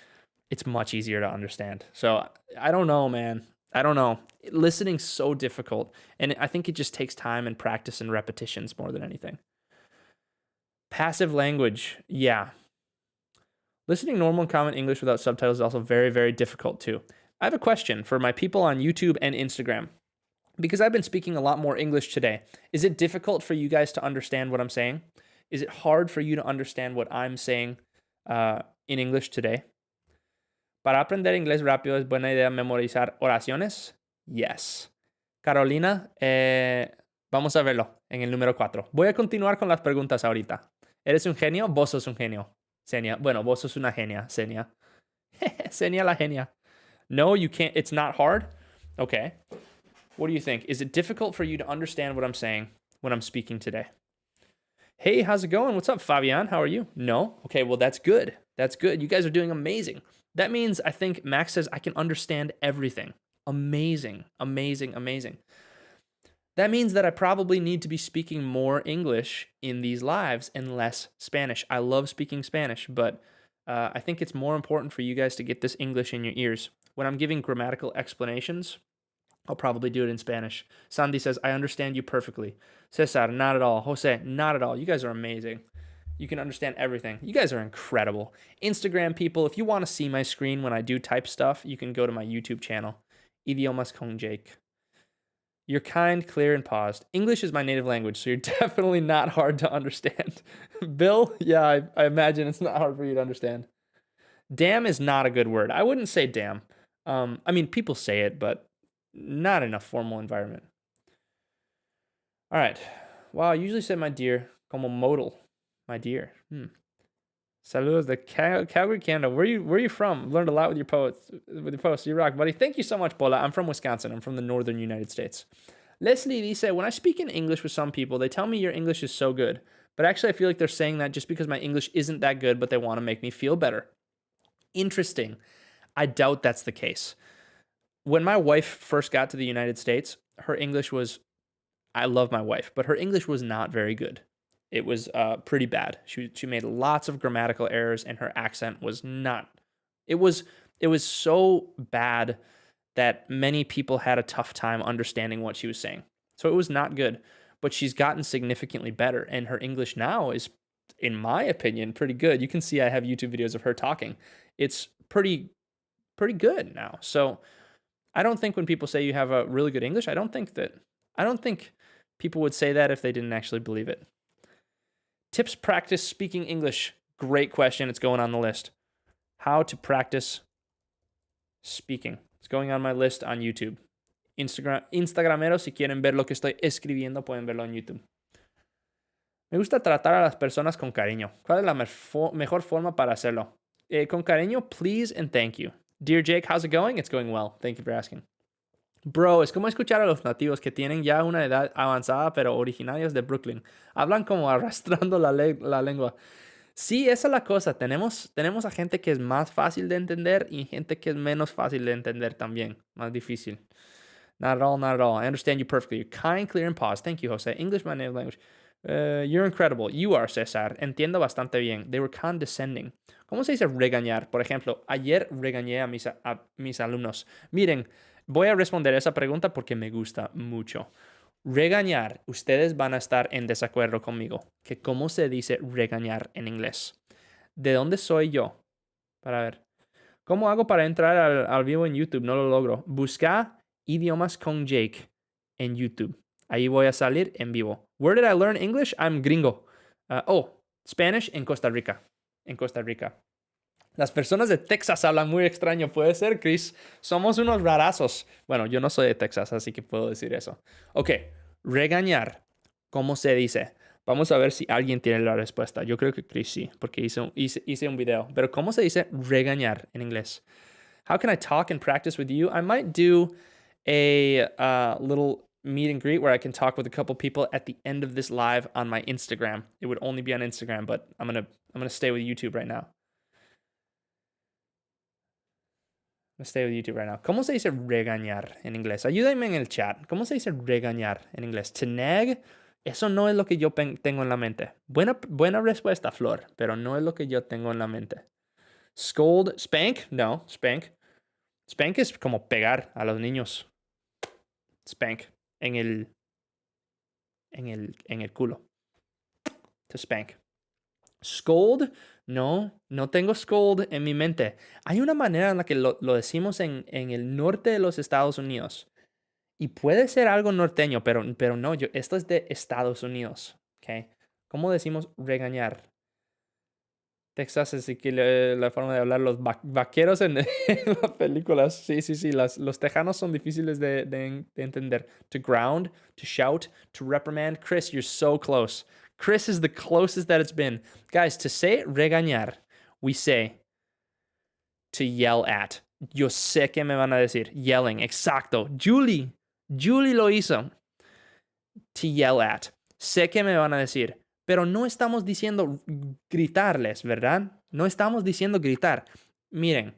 it's much easier to understand. So I don't know, man. I don't know. Listening's so difficult. And I think it just takes time and practice and repetitions more than anything. Passive language. Yeah. Listening normal and common English without subtitles is also very, very difficult too. I have a question for my people on YouTube and Instagram. Because I've been speaking a lot more English today, is it difficult for you guys to understand what I'm saying? Is it hard for you to understand what I'm saying in English today? Para aprender inglés rápido, ¿es buena idea memorizar oraciones? Yes. Carolina, vamos a verlo en el número 4. Voy a continuar con las preguntas ahorita. ¿Eres un genio? Vos sos un genio. Senia. Bueno, vos sos una genia, Senia. Senia la genia. No, you can't. It's not hard? Okay. What do you think? Is it difficult for you to understand what I'm saying when I'm speaking today? Hey, how's it going? What's up, Fabian? How are you? No? Okay, well, that's good. That's good. You guys are doing amazing. That means, I think Max says, I can understand everything. Amazing, amazing, amazing. That means that I probably need to be speaking more English in these lives and less Spanish. I love speaking Spanish, but I think it's more important for you guys to get this English in your ears. When I'm giving grammatical explanations, I'll probably do it in Spanish. Sandy says, I understand you perfectly. Cesar, not at all. Jose, not at all. You guys are amazing. You can understand everything. You guys are incredible. Instagram people, if you want to see my screen when I do type stuff, you can go to my YouTube channel, Idiomas con Jake. You're kind, clear, and paused. English is my native language, so you're definitely not hard to understand. Bill, yeah, I imagine it's not hard for you to understand. Damn is not a good word. I wouldn't say damn. I mean, people say it, but not in a formal environment. All right. Wow, I usually say my dear, como modal. My dear. Saludos de Calgary, Canada. Where are you from? Learned a lot with your posts. You rock, buddy. Thank you so much, Paula. I'm from Wisconsin. I'm from the northern United States. Leslie dice, when I speak in English with some people, they tell me your English is so good. But actually, I feel like they're saying that just because my English isn't that good, but they want to make me feel better. Interesting. I doubt that's the case. When my wife first got to the United States, her English was, I love my wife, but her English was not very good. It was pretty bad. She made lots of grammatical errors, and her accent was not. It was so bad that many people had a tough time understanding what she was saying. So it was not good. But she's gotten significantly better, and her English now is, in my opinion, pretty good. You can see I have YouTube videos of her talking. It's pretty good now. So I don't think when people say you have a really good English, I don't think people would say that if they didn't actually believe it. Tips practice speaking English. Great question. It's going on the list. How to practice speaking. It's going on my list on YouTube. Instagrameros, si quieren ver lo que estoy escribiendo, pueden verlo en YouTube. Me gusta tratar a las personas con cariño. ¿Cuál es la mejor forma para hacerlo? Con cariño, please and thank you. Dear Jake, how's it going? It's going well. Thank you for asking. Bro, es como escuchar a los nativos que tienen ya una edad avanzada, pero originarios de Brooklyn. Hablan como arrastrando la lengua. Sí, esa es la cosa. Tenemos a gente que es más fácil de entender y gente que es menos fácil de entender también. Más difícil. Not at all, not at all. I understand you perfectly. You're kind, clear, and pause. Thank you, Jose. English, my native language. You're incredible. You are, Cesar. Entiendo bastante bien. They were condescending. ¿Cómo se dice regañar? Por ejemplo, ayer regañé a mis alumnos. Miren, voy a responder esa pregunta porque me gusta mucho. Regañar. Ustedes van a estar en desacuerdo conmigo. Que ¿cómo se dice regañar en inglés? ¿De dónde soy yo? Para ver. ¿Cómo hago para entrar al vivo en YouTube? No lo logro. Busca Idiomas con Jake en YouTube. Ahí voy a salir en vivo. Where did I learn English? I'm gringo. Spanish en Costa Rica. En Costa Rica. Las personas de Texas hablan muy extraño. Puede ser, Chris. Somos unos rarazos. Bueno, yo no soy de Texas, así que puedo decir eso. Ok, regañar. ¿Cómo se dice? Vamos a ver si alguien tiene la respuesta. Yo creo que Chris sí, porque hice un video. Pero ¿cómo se dice regañar en inglés? How can I talk and practice with you? I might do a little meet and greet where I can talk with a couple people at the end of this live on my Instagram. It would only be on Instagram, but I'm gonna stay with YouTube right now. ¿Cómo se dice regañar en inglés? Ayúdenme en el chat. ¿Cómo se dice regañar en inglés? To nag, eso no es lo que yo tengo en la mente. Buena respuesta, Flor, pero no es lo que yo tengo en la mente. Scold, spank, no, spank. Spank es como pegar a los niños. Spank, en el culo. To spank. Scold, no tengo scold en mi mente. Hay una manera en la que lo decimos en el norte de los Estados Unidos. Y puede ser algo norteño, pero no, esto es de Estados Unidos. ¿Okay? ¿Cómo decimos regañar? Texas es que la forma de hablar los vaqueros en las películas. Sí. Los tejanos son difíciles de entender. To ground, to shout, to reprimand. Chris, you're so close. Chris is the closest that it's been. Guys, to say regañar, we say to yell at. Yo sé que me van a decir. Yelling, exacto. Julie lo hizo. To yell at. Sé que me van a decir. Pero no estamos diciendo gritarles, ¿verdad? No estamos diciendo gritar. Miren,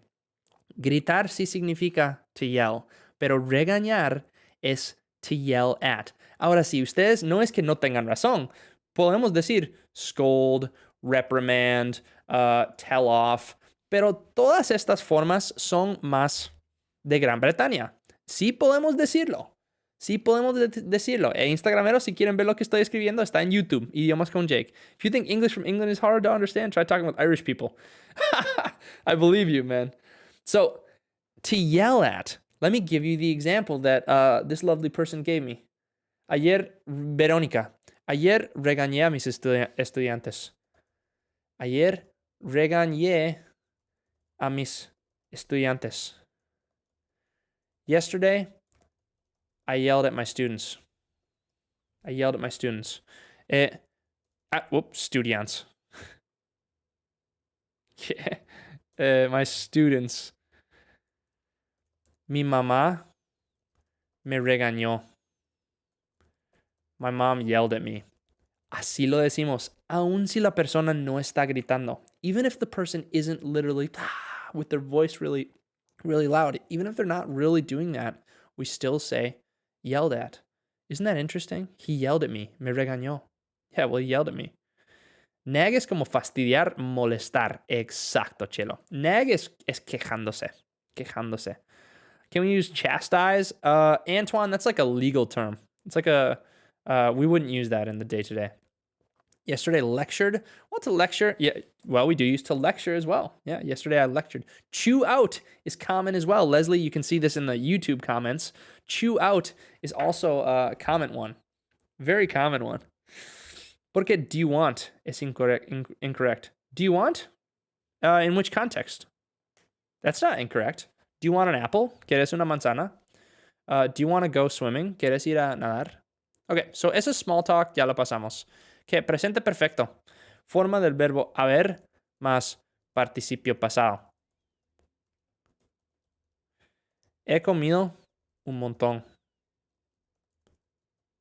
gritar sí significa to yell, pero regañar es to yell at. Ahora, si ustedes no es que no tengan razón, podemos decir scold, reprimand, tell off, pero todas estas formas son más de Gran Bretaña. Sí podemos decirlo. Sí podemos decirlo. Instagrameros, si quieren ver lo que estoy escribiendo, está en YouTube, Idiomas con Jake. If you think English from England is hard to understand, try talking with Irish people. I believe you, man. So, to yell at, let me give you the example that this lovely person gave me. Verónica, ayer regañé a mis estudiantes. Ayer regañé a mis estudiantes. Yesterday, I yelled at my students. I yelled at my students. Studiants. My students. Mi mamá me regañó. My mom yelled at me. Así lo decimos, aun si la persona no está gritando. Even if the person isn't literally with their voice really, really loud, even if they're not really doing that, we still say yelled at. Isn't that interesting? He yelled at me. Me regañó. Yeah, well, he yelled at me. Nag es como fastidiar, molestar. Exacto, Chelo. Nag es quejándose. Quejándose. Can we use chastise? Antoine, that's like a legal term. It's like we wouldn't use that in the day-to-day. Yesterday lectured. What's a lecture? Yeah, well, we do use to lecture as well. Yeah, yesterday I lectured. Chew out is common as well. Leslie, you can see this in the YouTube comments. Chew out is also a common one. Very common one. Porque do you want is incorrect. Do you want? In which context? That's not incorrect. Do you want an apple? ¿Quieres una manzana? Do you want to go swimming? ¿Quieres ir a nadar? Okay, so ese small talk ya lo pasamos. Okay, presente perfecto. Forma del verbo haber más participio pasado. He comido un montón.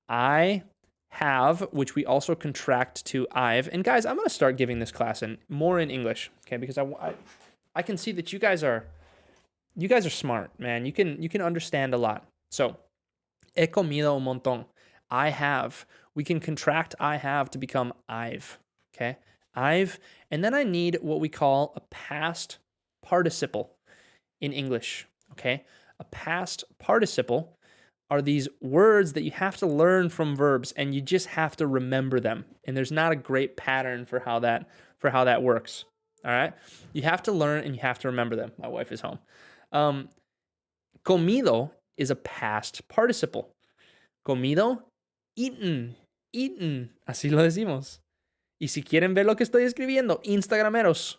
I have, which we also contract to I've. And guys, I'm going to start giving this class more in English, okay? Because I can see that you guys are smart, man. You can understand a lot. So, he comido un montón. I have. We can contract I have to become I've, okay? I've, and then I need what we call a past participle in English, okay? A past participle are these words that you have to learn from verbs and you just have to remember them. And there's not a great pattern for how that works, all right? You have to learn and you have to remember them. My wife is home. Comido is a past participle. Comido, eaten, eaten. Así lo decimos. Y si quieren ver lo que estoy escribiendo, Instagrameros,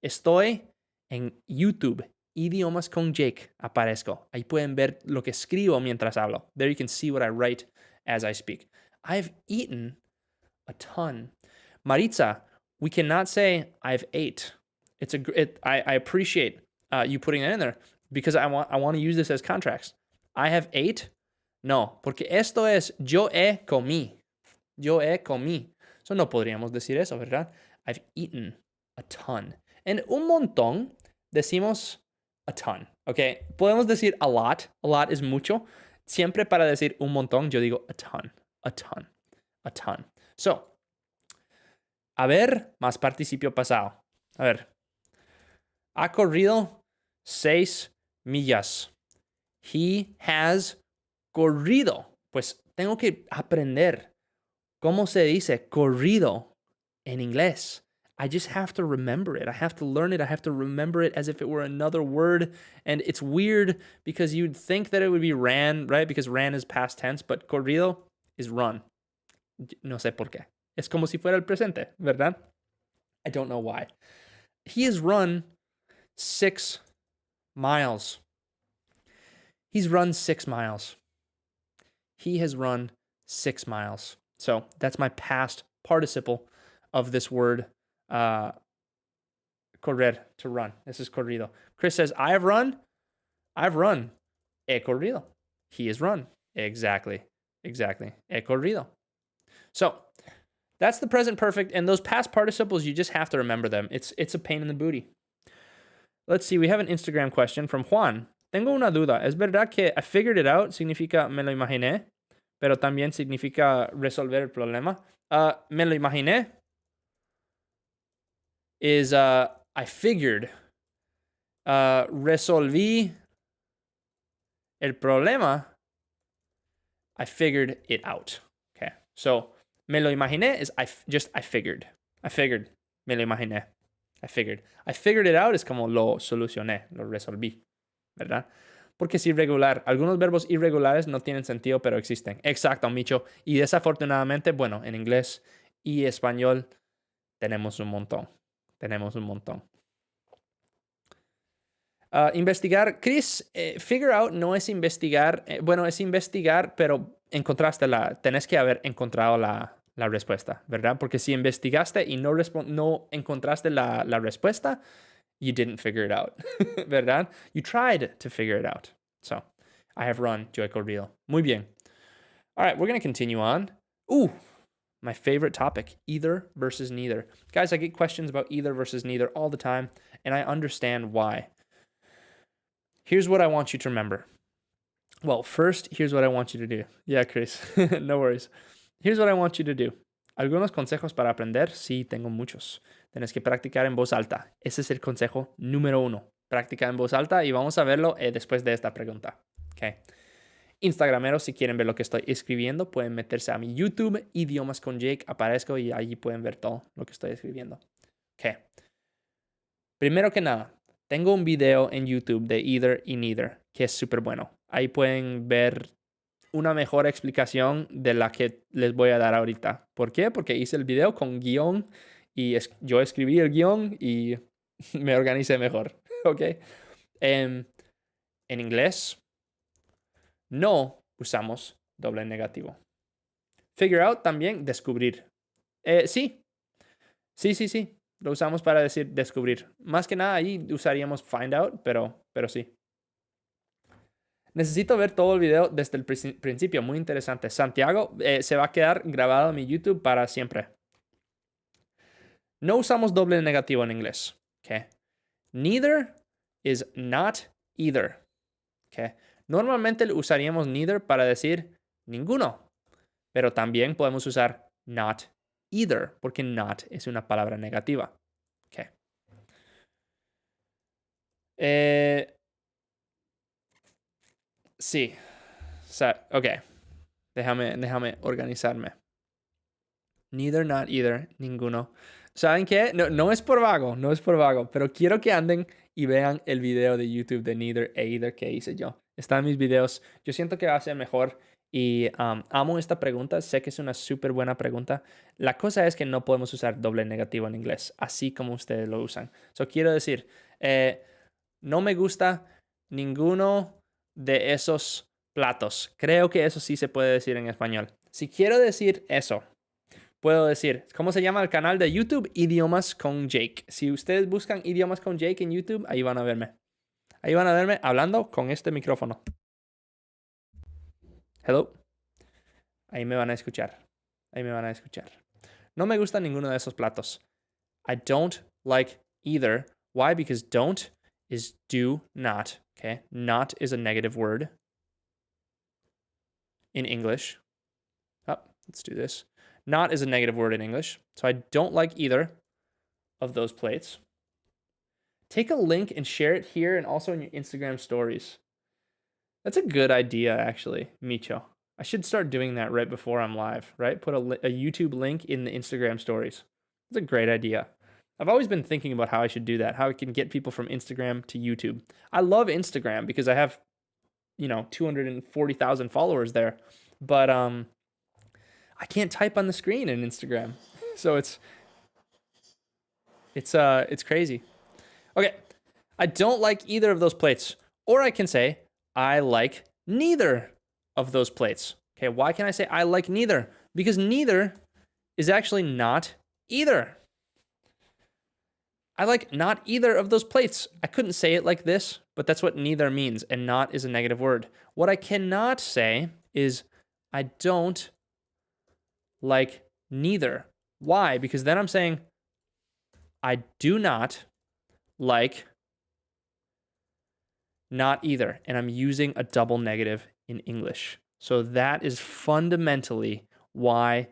estoy en YouTube. Idiomas con Jake. Aparezco. Ahí pueden ver lo que escribo mientras hablo. There you can see what I write as I speak. I've eaten a ton. Maritza, we cannot say I've ate. I appreciate you putting that in there because I want to use this as contracts. I have ate. No, porque esto es yo he comí. Yo he comí. So no podríamos decir eso, ¿verdad? I've eaten a ton. En un montón decimos a ton, okay? Podemos decir a lot. A lot is mucho. Siempre para decir un montón, yo digo a ton, a ton, a ton. So, haber más participio pasado. A ver. Ha corrido 6 millas. He has corrido. Pues tengo que aprender cómo se dice corrido en inglés. I just have to remember it. I have to learn it. I have to remember it as if it were another word. And it's weird because you'd think that it would be ran, right? Because ran is past tense, but corrido is run. No sé por qué. Es como si fuera el presente, ¿verdad? I don't know why. He has run 6 miles. He's run 6 miles. He has run 6 miles. So that's my past participle of this word, correr, to run. This is corrido. Chris says, I've run. He corrido. He has run. Exactly. He corrido. So That's the present perfect, and those past participles, you just have to remember them. It's a pain in the booty. Let's see, we have an Instagram question from Juan. Tengo una duda. ¿Es verdad que I figured it out significa me lo imaginé, pero también significa resolver el problema? Me lo imaginé is I figured. Resolví el problema. I figured it out. Okay, so me lo imaginé is I figured. I figured. Me lo imaginé. I figured. I figured it out es como lo solucioné, lo resolví, ¿verdad? Porque es irregular. Algunos verbos irregulares no tienen sentido, pero existen. Exacto, Micho. Y desafortunadamente, bueno, en inglés y español tenemos un montón. Tenemos un montón. Investigar. Chris, figure out no es investigar. Bueno, es investigar, pero tenés que haber encontrado la respuesta, ¿verdad? Porque si investigaste y no encontraste la respuesta, you didn't figure it out, ¿verdad? You tried to figure it out. So, I have run, yo he corrido. Muy bien. All right, we're going to continue on. Ooh, my favorite topic, either versus neither. Guys, I get questions about either versus neither all the time, and I understand why. Here's what I want you to remember. Well, first, here's what I want you to do. Yeah, Chris, no worries. Here's what I want you to do. Algunos consejos para aprender. Sí, tengo muchos. Tienes que practicar en voz alta. Ese es el consejo número 1. Practicar en voz alta y vamos a verlo después de esta pregunta. Okay. Instagrameros, si quieren ver lo que estoy escribiendo, pueden meterse a mi YouTube, Idiomas con Jake, aparezco y allí pueden ver todo lo que estoy escribiendo. Okay. Primero que nada, tengo un video en YouTube de either y neither, que es súper bueno. Ahí pueden ver una mejor explicación de la que les voy a dar ahorita. ¿Por qué? Porque hice el video con guión y yo escribí el guión y me organicé mejor. ¿Ok? En inglés no usamos doble negativo. Figure out también descubrir. Sí. Lo usamos para decir descubrir. Más que nada ahí usaríamos find out, pero sí. Necesito ver todo el video desde el principio. Muy interesante. Santiago se va a quedar grabado en mi YouTube para siempre. No usamos doble negativo en inglés. Okay. Neither is not either. Okay. Normalmente usaríamos neither para decir ninguno. Pero también podemos usar not either, porque not es una palabra negativa. Okay. Sí. Ok. Déjame organizarme. Neither, not either, ninguno. ¿Saben qué? No es por vago, pero quiero que anden y vean el video de YouTube de neither e either que hice yo. Está en mis videos. Yo siento que va a ser mejor y amo esta pregunta. Sé que es una súper buena pregunta. La cosa es que no podemos usar doble negativo en inglés, así como ustedes lo usan. Quiero decir, no me gusta ninguno de esos platos. Creo que eso sí se puede decir en español. Si quiero decir eso, puedo decir, ¿cómo se llama el canal de YouTube? Idiomas con Jake. Si ustedes buscan Idiomas con Jake en YouTube, ahí van a verme. Ahí van a verme hablando con este micrófono. Hello. Ahí me van a escuchar. No me gusta ninguno de esos platos. I don't like either. Why? Because don't is do not. Okay. Not is a negative word in English. Oh, let's do this. Not is a negative word in English. So I don't like either of those plates. Take a link and share it here and also in your Instagram stories. That's a good idea, actually, Micho. I should start doing that right before I'm live, right? Put a YouTube link in the Instagram stories. That's a great idea. I've always been thinking about how I should do that, how I can get people from Instagram to YouTube. I love Instagram because I have, 240,000 followers there. But I can't type on the screen in Instagram. So it's crazy. Okay. I don't like either of those plates. Or I can say, I like neither of those plates. Okay, why can I say I like neither? Because neither is actually not either. I like not either of those plates. I couldn't say it like this, but that's what neither means, and not is a negative word. What I cannot say is I don't like neither Why? Because then I'm saying, I do not like not either. And I'm using a double negative in English. So that is fundamentally why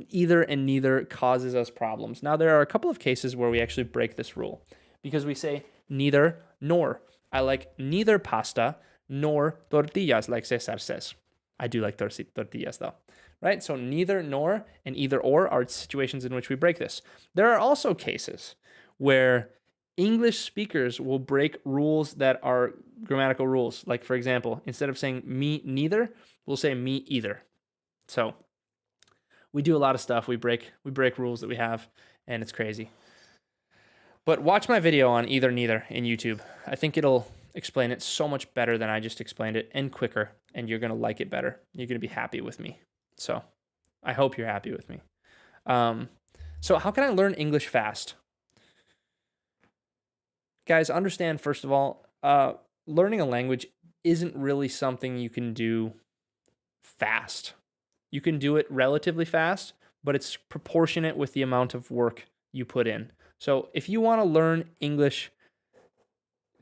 either and neither causes us problems. Now, there are a couple of cases where we actually break this rule because we say neither nor. I like neither pasta nor tortillas, like Cesar says. I do like tortillas though, right? So neither nor and either or are situations in which we break this. There are also cases where English speakers will break rules that are grammatical rules. Like, for example, instead of saying me neither, we'll say me either. So we do a lot of stuff. We break rules that we have, and it's crazy. But watch my video on either neither in YouTube. I think it'll explain it so much better than I just explained it, and quicker, and you're going to like it better. You're going to be happy with me. So I hope you're happy with me. So how can I learn English fast? Guys, understand, first of all, learning a language isn't really something you can do fast. You can do it relatively fast, but it's proportionate with the amount of work you put in. So if you want to learn English,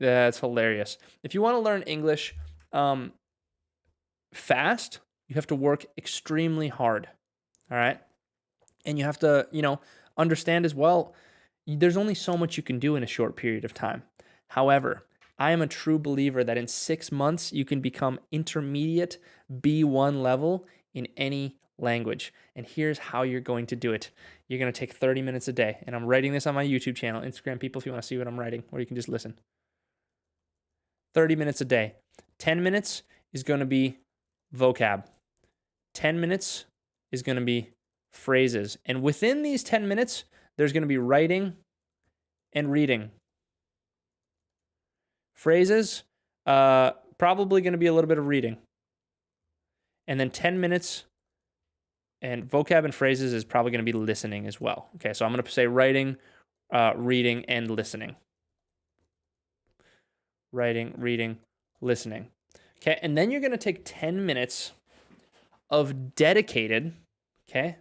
that's hilarious. If you want to learn English fast, you have to work extremely hard, all right? And you have to, understand as well, there's only so much you can do in a short period of time. However, I am a true believer that in 6 months, you can become intermediate B1 level in any language. And here's how you're going to do it. You're going to take 30 minutes a day. And I'm writing this on my YouTube channel, Instagram people, if you want to see what I'm writing, or you can just listen. 30 minutes a day. 10 minutes is going to be vocab. 10 minutes is going to be phrases. And within these 10 minutes, there's going to be writing and reading. Phrases, probably going to be a little bit of reading. And then 10 minutes and vocab and phrases is probably going to be listening as well. Okay, so I'm going to say writing, reading, and listening. Writing, reading, listening. Okay, and then you're going to take 10 minutes of dedicated, okay,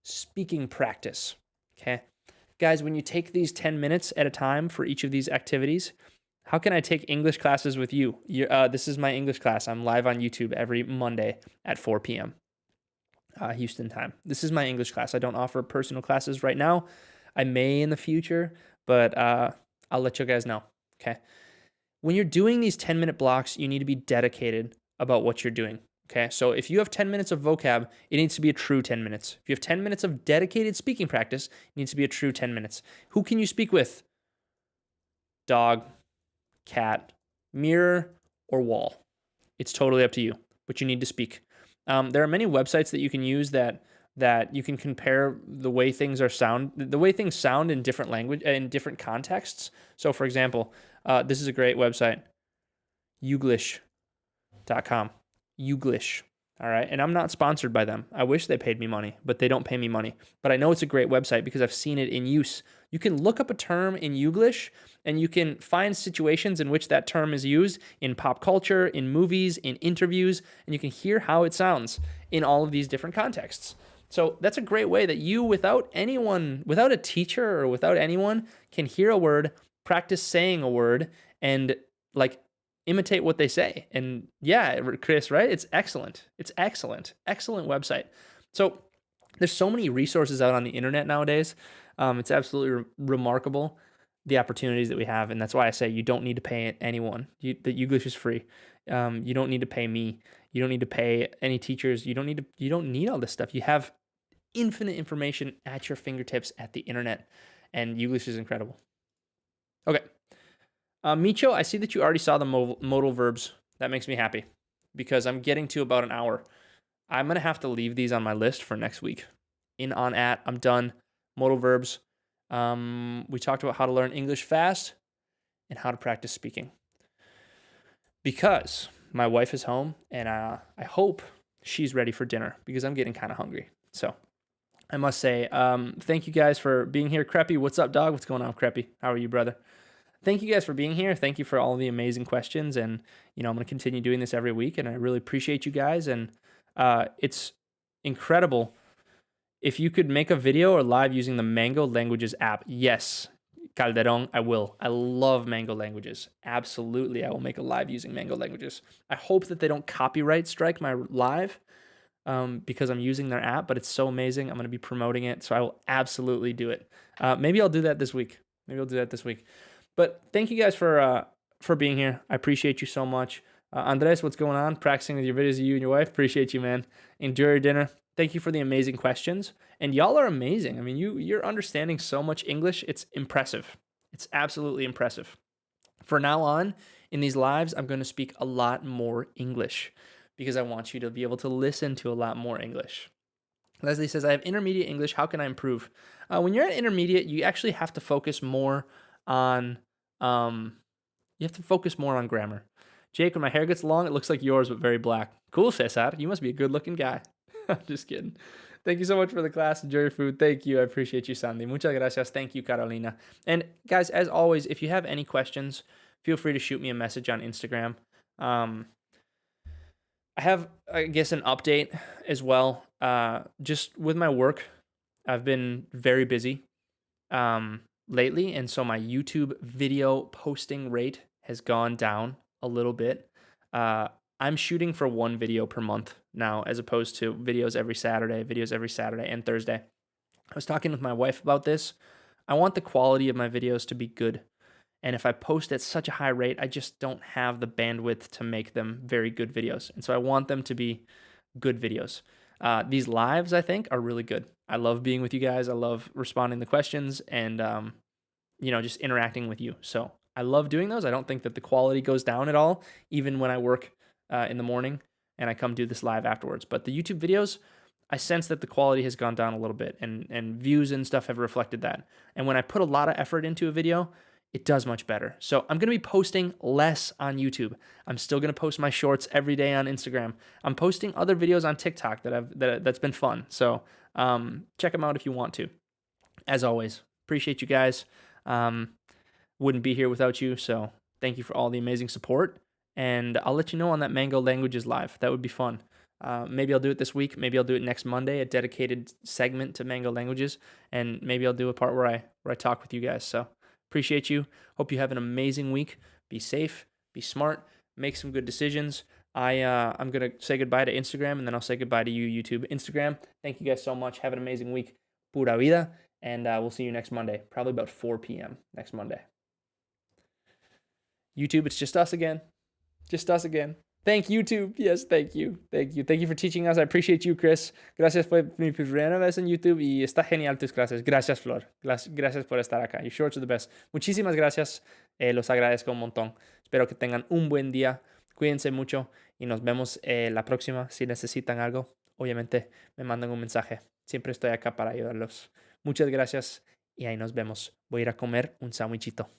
speaking practice. Okay, guys, when you take these 10 minutes at a time for each of these activities, how can I take English classes with you? This is my English class. I'm live on YouTube every Monday at 4 p.m. Houston time. This is my English class. I don't offer personal classes right now. I may in the future, but I'll let you guys know. Okay. When you're doing these 10-minute blocks, you need to be dedicated about what you're doing. Okay. So if you have 10 minutes of vocab, it needs to be a true 10 minutes. If you have 10 minutes of dedicated speaking practice, it needs to be a true 10 minutes. Who can you speak with? Dog, cat, mirror, or wall. It's totally up to you, but you need to speak. There are many websites that you can use that you can compare the way things sound in different language in different contexts. So, for example, this is a great website, INGLÉS.com. INGLÉS. All right, and I'm not sponsored by them. I wish they paid me money, but they don't pay me money. But I know it's a great website because I've seen it in use. You can look up a term in English, and you can find situations in which that term is used in pop culture, in movies, in interviews, and you can hear how it sounds in all of these different contexts. So that's a great way that you, without a teacher or without anyone, can hear a word, practice saying a word, and imitate what they say. And yeah, Chris, right? It's excellent. It's excellent. Excellent website. So there's so many resources out on the internet nowadays. It's absolutely remarkable, the opportunities that we have. And that's why I say you don't need to pay anyone. The English is free. You don't need to pay me. You don't need to pay any teachers. You don't need all this stuff. You have infinite information at your fingertips at the internet. And English is incredible. Okay. Micho, I see that you already saw the modal verbs. That makes me happy because I'm getting to about an hour. I'm going to have to leave these on my list for next week. In, on, at, I'm done. Modal verbs. We talked about how to learn English fast and how to practice speaking. Because my wife is home and I hope she's ready for dinner because I'm getting kind of hungry. So I must say, thank you guys for being here. Creppy, what's up, dog? What's going on, Creppy? How are you, brother? Thank you guys for being here. Thank you for all the amazing questions. And, I'm going to continue doing this every week. And I really appreciate you guys. And it's incredible If you could make a video or live using the Mango Languages app, yes, Calderon, I will. I love Mango Languages. Absolutely, I will make a live using Mango Languages. I hope that they don't copyright strike my live because I'm using their app, but it's so amazing. I'm going to be promoting it, so I will absolutely do it. Maybe I'll do that this week. But thank you guys for being here. I appreciate you so much. Andres, what's going on? Practicing with your videos, you and your wife. Appreciate you, man. Enjoy your dinner. Thank you for the amazing questions. And y'all are amazing. I mean, you're understanding so much English. It's impressive. It's absolutely impressive. For now on, in these lives, I'm going to speak a lot more English because I want you to be able to listen to a lot more English. Leslie says, I have intermediate English. How can I improve? When you're at intermediate, you actually have to focus more on grammar. Jake, when my hair gets long, it looks like yours, but very black. Cool, Cesar. You must be a good-looking guy. Just kidding. Thank you so much for the class. Enjoy your food. Thank you. I appreciate you, Sandy. Muchas gracias. Thank you, Carolina. And guys, as always, if you have any questions, feel free to shoot me a message on Instagram. I have, I guess, an update as well. Just with my work, I've been very busy lately, and so my YouTube video posting rate has gone down a little bit. I'm shooting for one video per month now, as opposed to videos every Saturday and Thursday. I was talking with my wife about this. I want the quality of my videos to be good. And if I post at such a high rate, I just don't have the bandwidth to make them very good videos. And so I want them to be good videos. These lives, I think, are really good. I love being with you guys. I love responding to questions and, just interacting with you. So I love doing those. I don't think that the quality goes down at all, even when I work in the morning and I come do this live afterwards. But the YouTube videos, I sense that the quality has gone down a little bit, and views and stuff have reflected that. And when I put a lot of effort into a video, it does much better. So I'm going to be posting less on YouTube. I'm still going to post my shorts every day on Instagram. I'm posting other videos on TikTok that's been fun. So check them out if you want to. As always, appreciate you guys. Wouldn't be here without you. So thank you for all the amazing support. And I'll let you know on that Mango Languages live. That would be fun. Maybe I'll do it this week. Maybe I'll do it next Monday, a dedicated segment to Mango Languages. And maybe I'll do a part where I talk with you guys. So appreciate you. Hope you have an amazing week. Be safe, be smart, make some good decisions. I'm going to say goodbye to Instagram, and then I'll say goodbye to you, YouTube. Instagram, thank you guys so much. Have an amazing week. Pura vida. And we'll see you next Monday, probably about 4 p.m. next Monday. YouTube, it's just us again. Just us again. Thank you, YouTube. Yes, thank you. Thank you. Thank you for teaching us. I appreciate you, Chris. Gracias por mi primera vez en YouTube y está genial tus clases. Gracias, Flor. Gracias por estar acá. Your shorts are the best. Muchísimas gracias. Los agradezco un montón. Espero que tengan un buen día. Cuídense mucho y nos vemos la próxima. Si necesitan algo, obviamente me mandan un mensaje. Siempre estoy acá para ayudarlos. Muchas gracias y ahí nos vemos. Voy a ir a comer un sandwichito.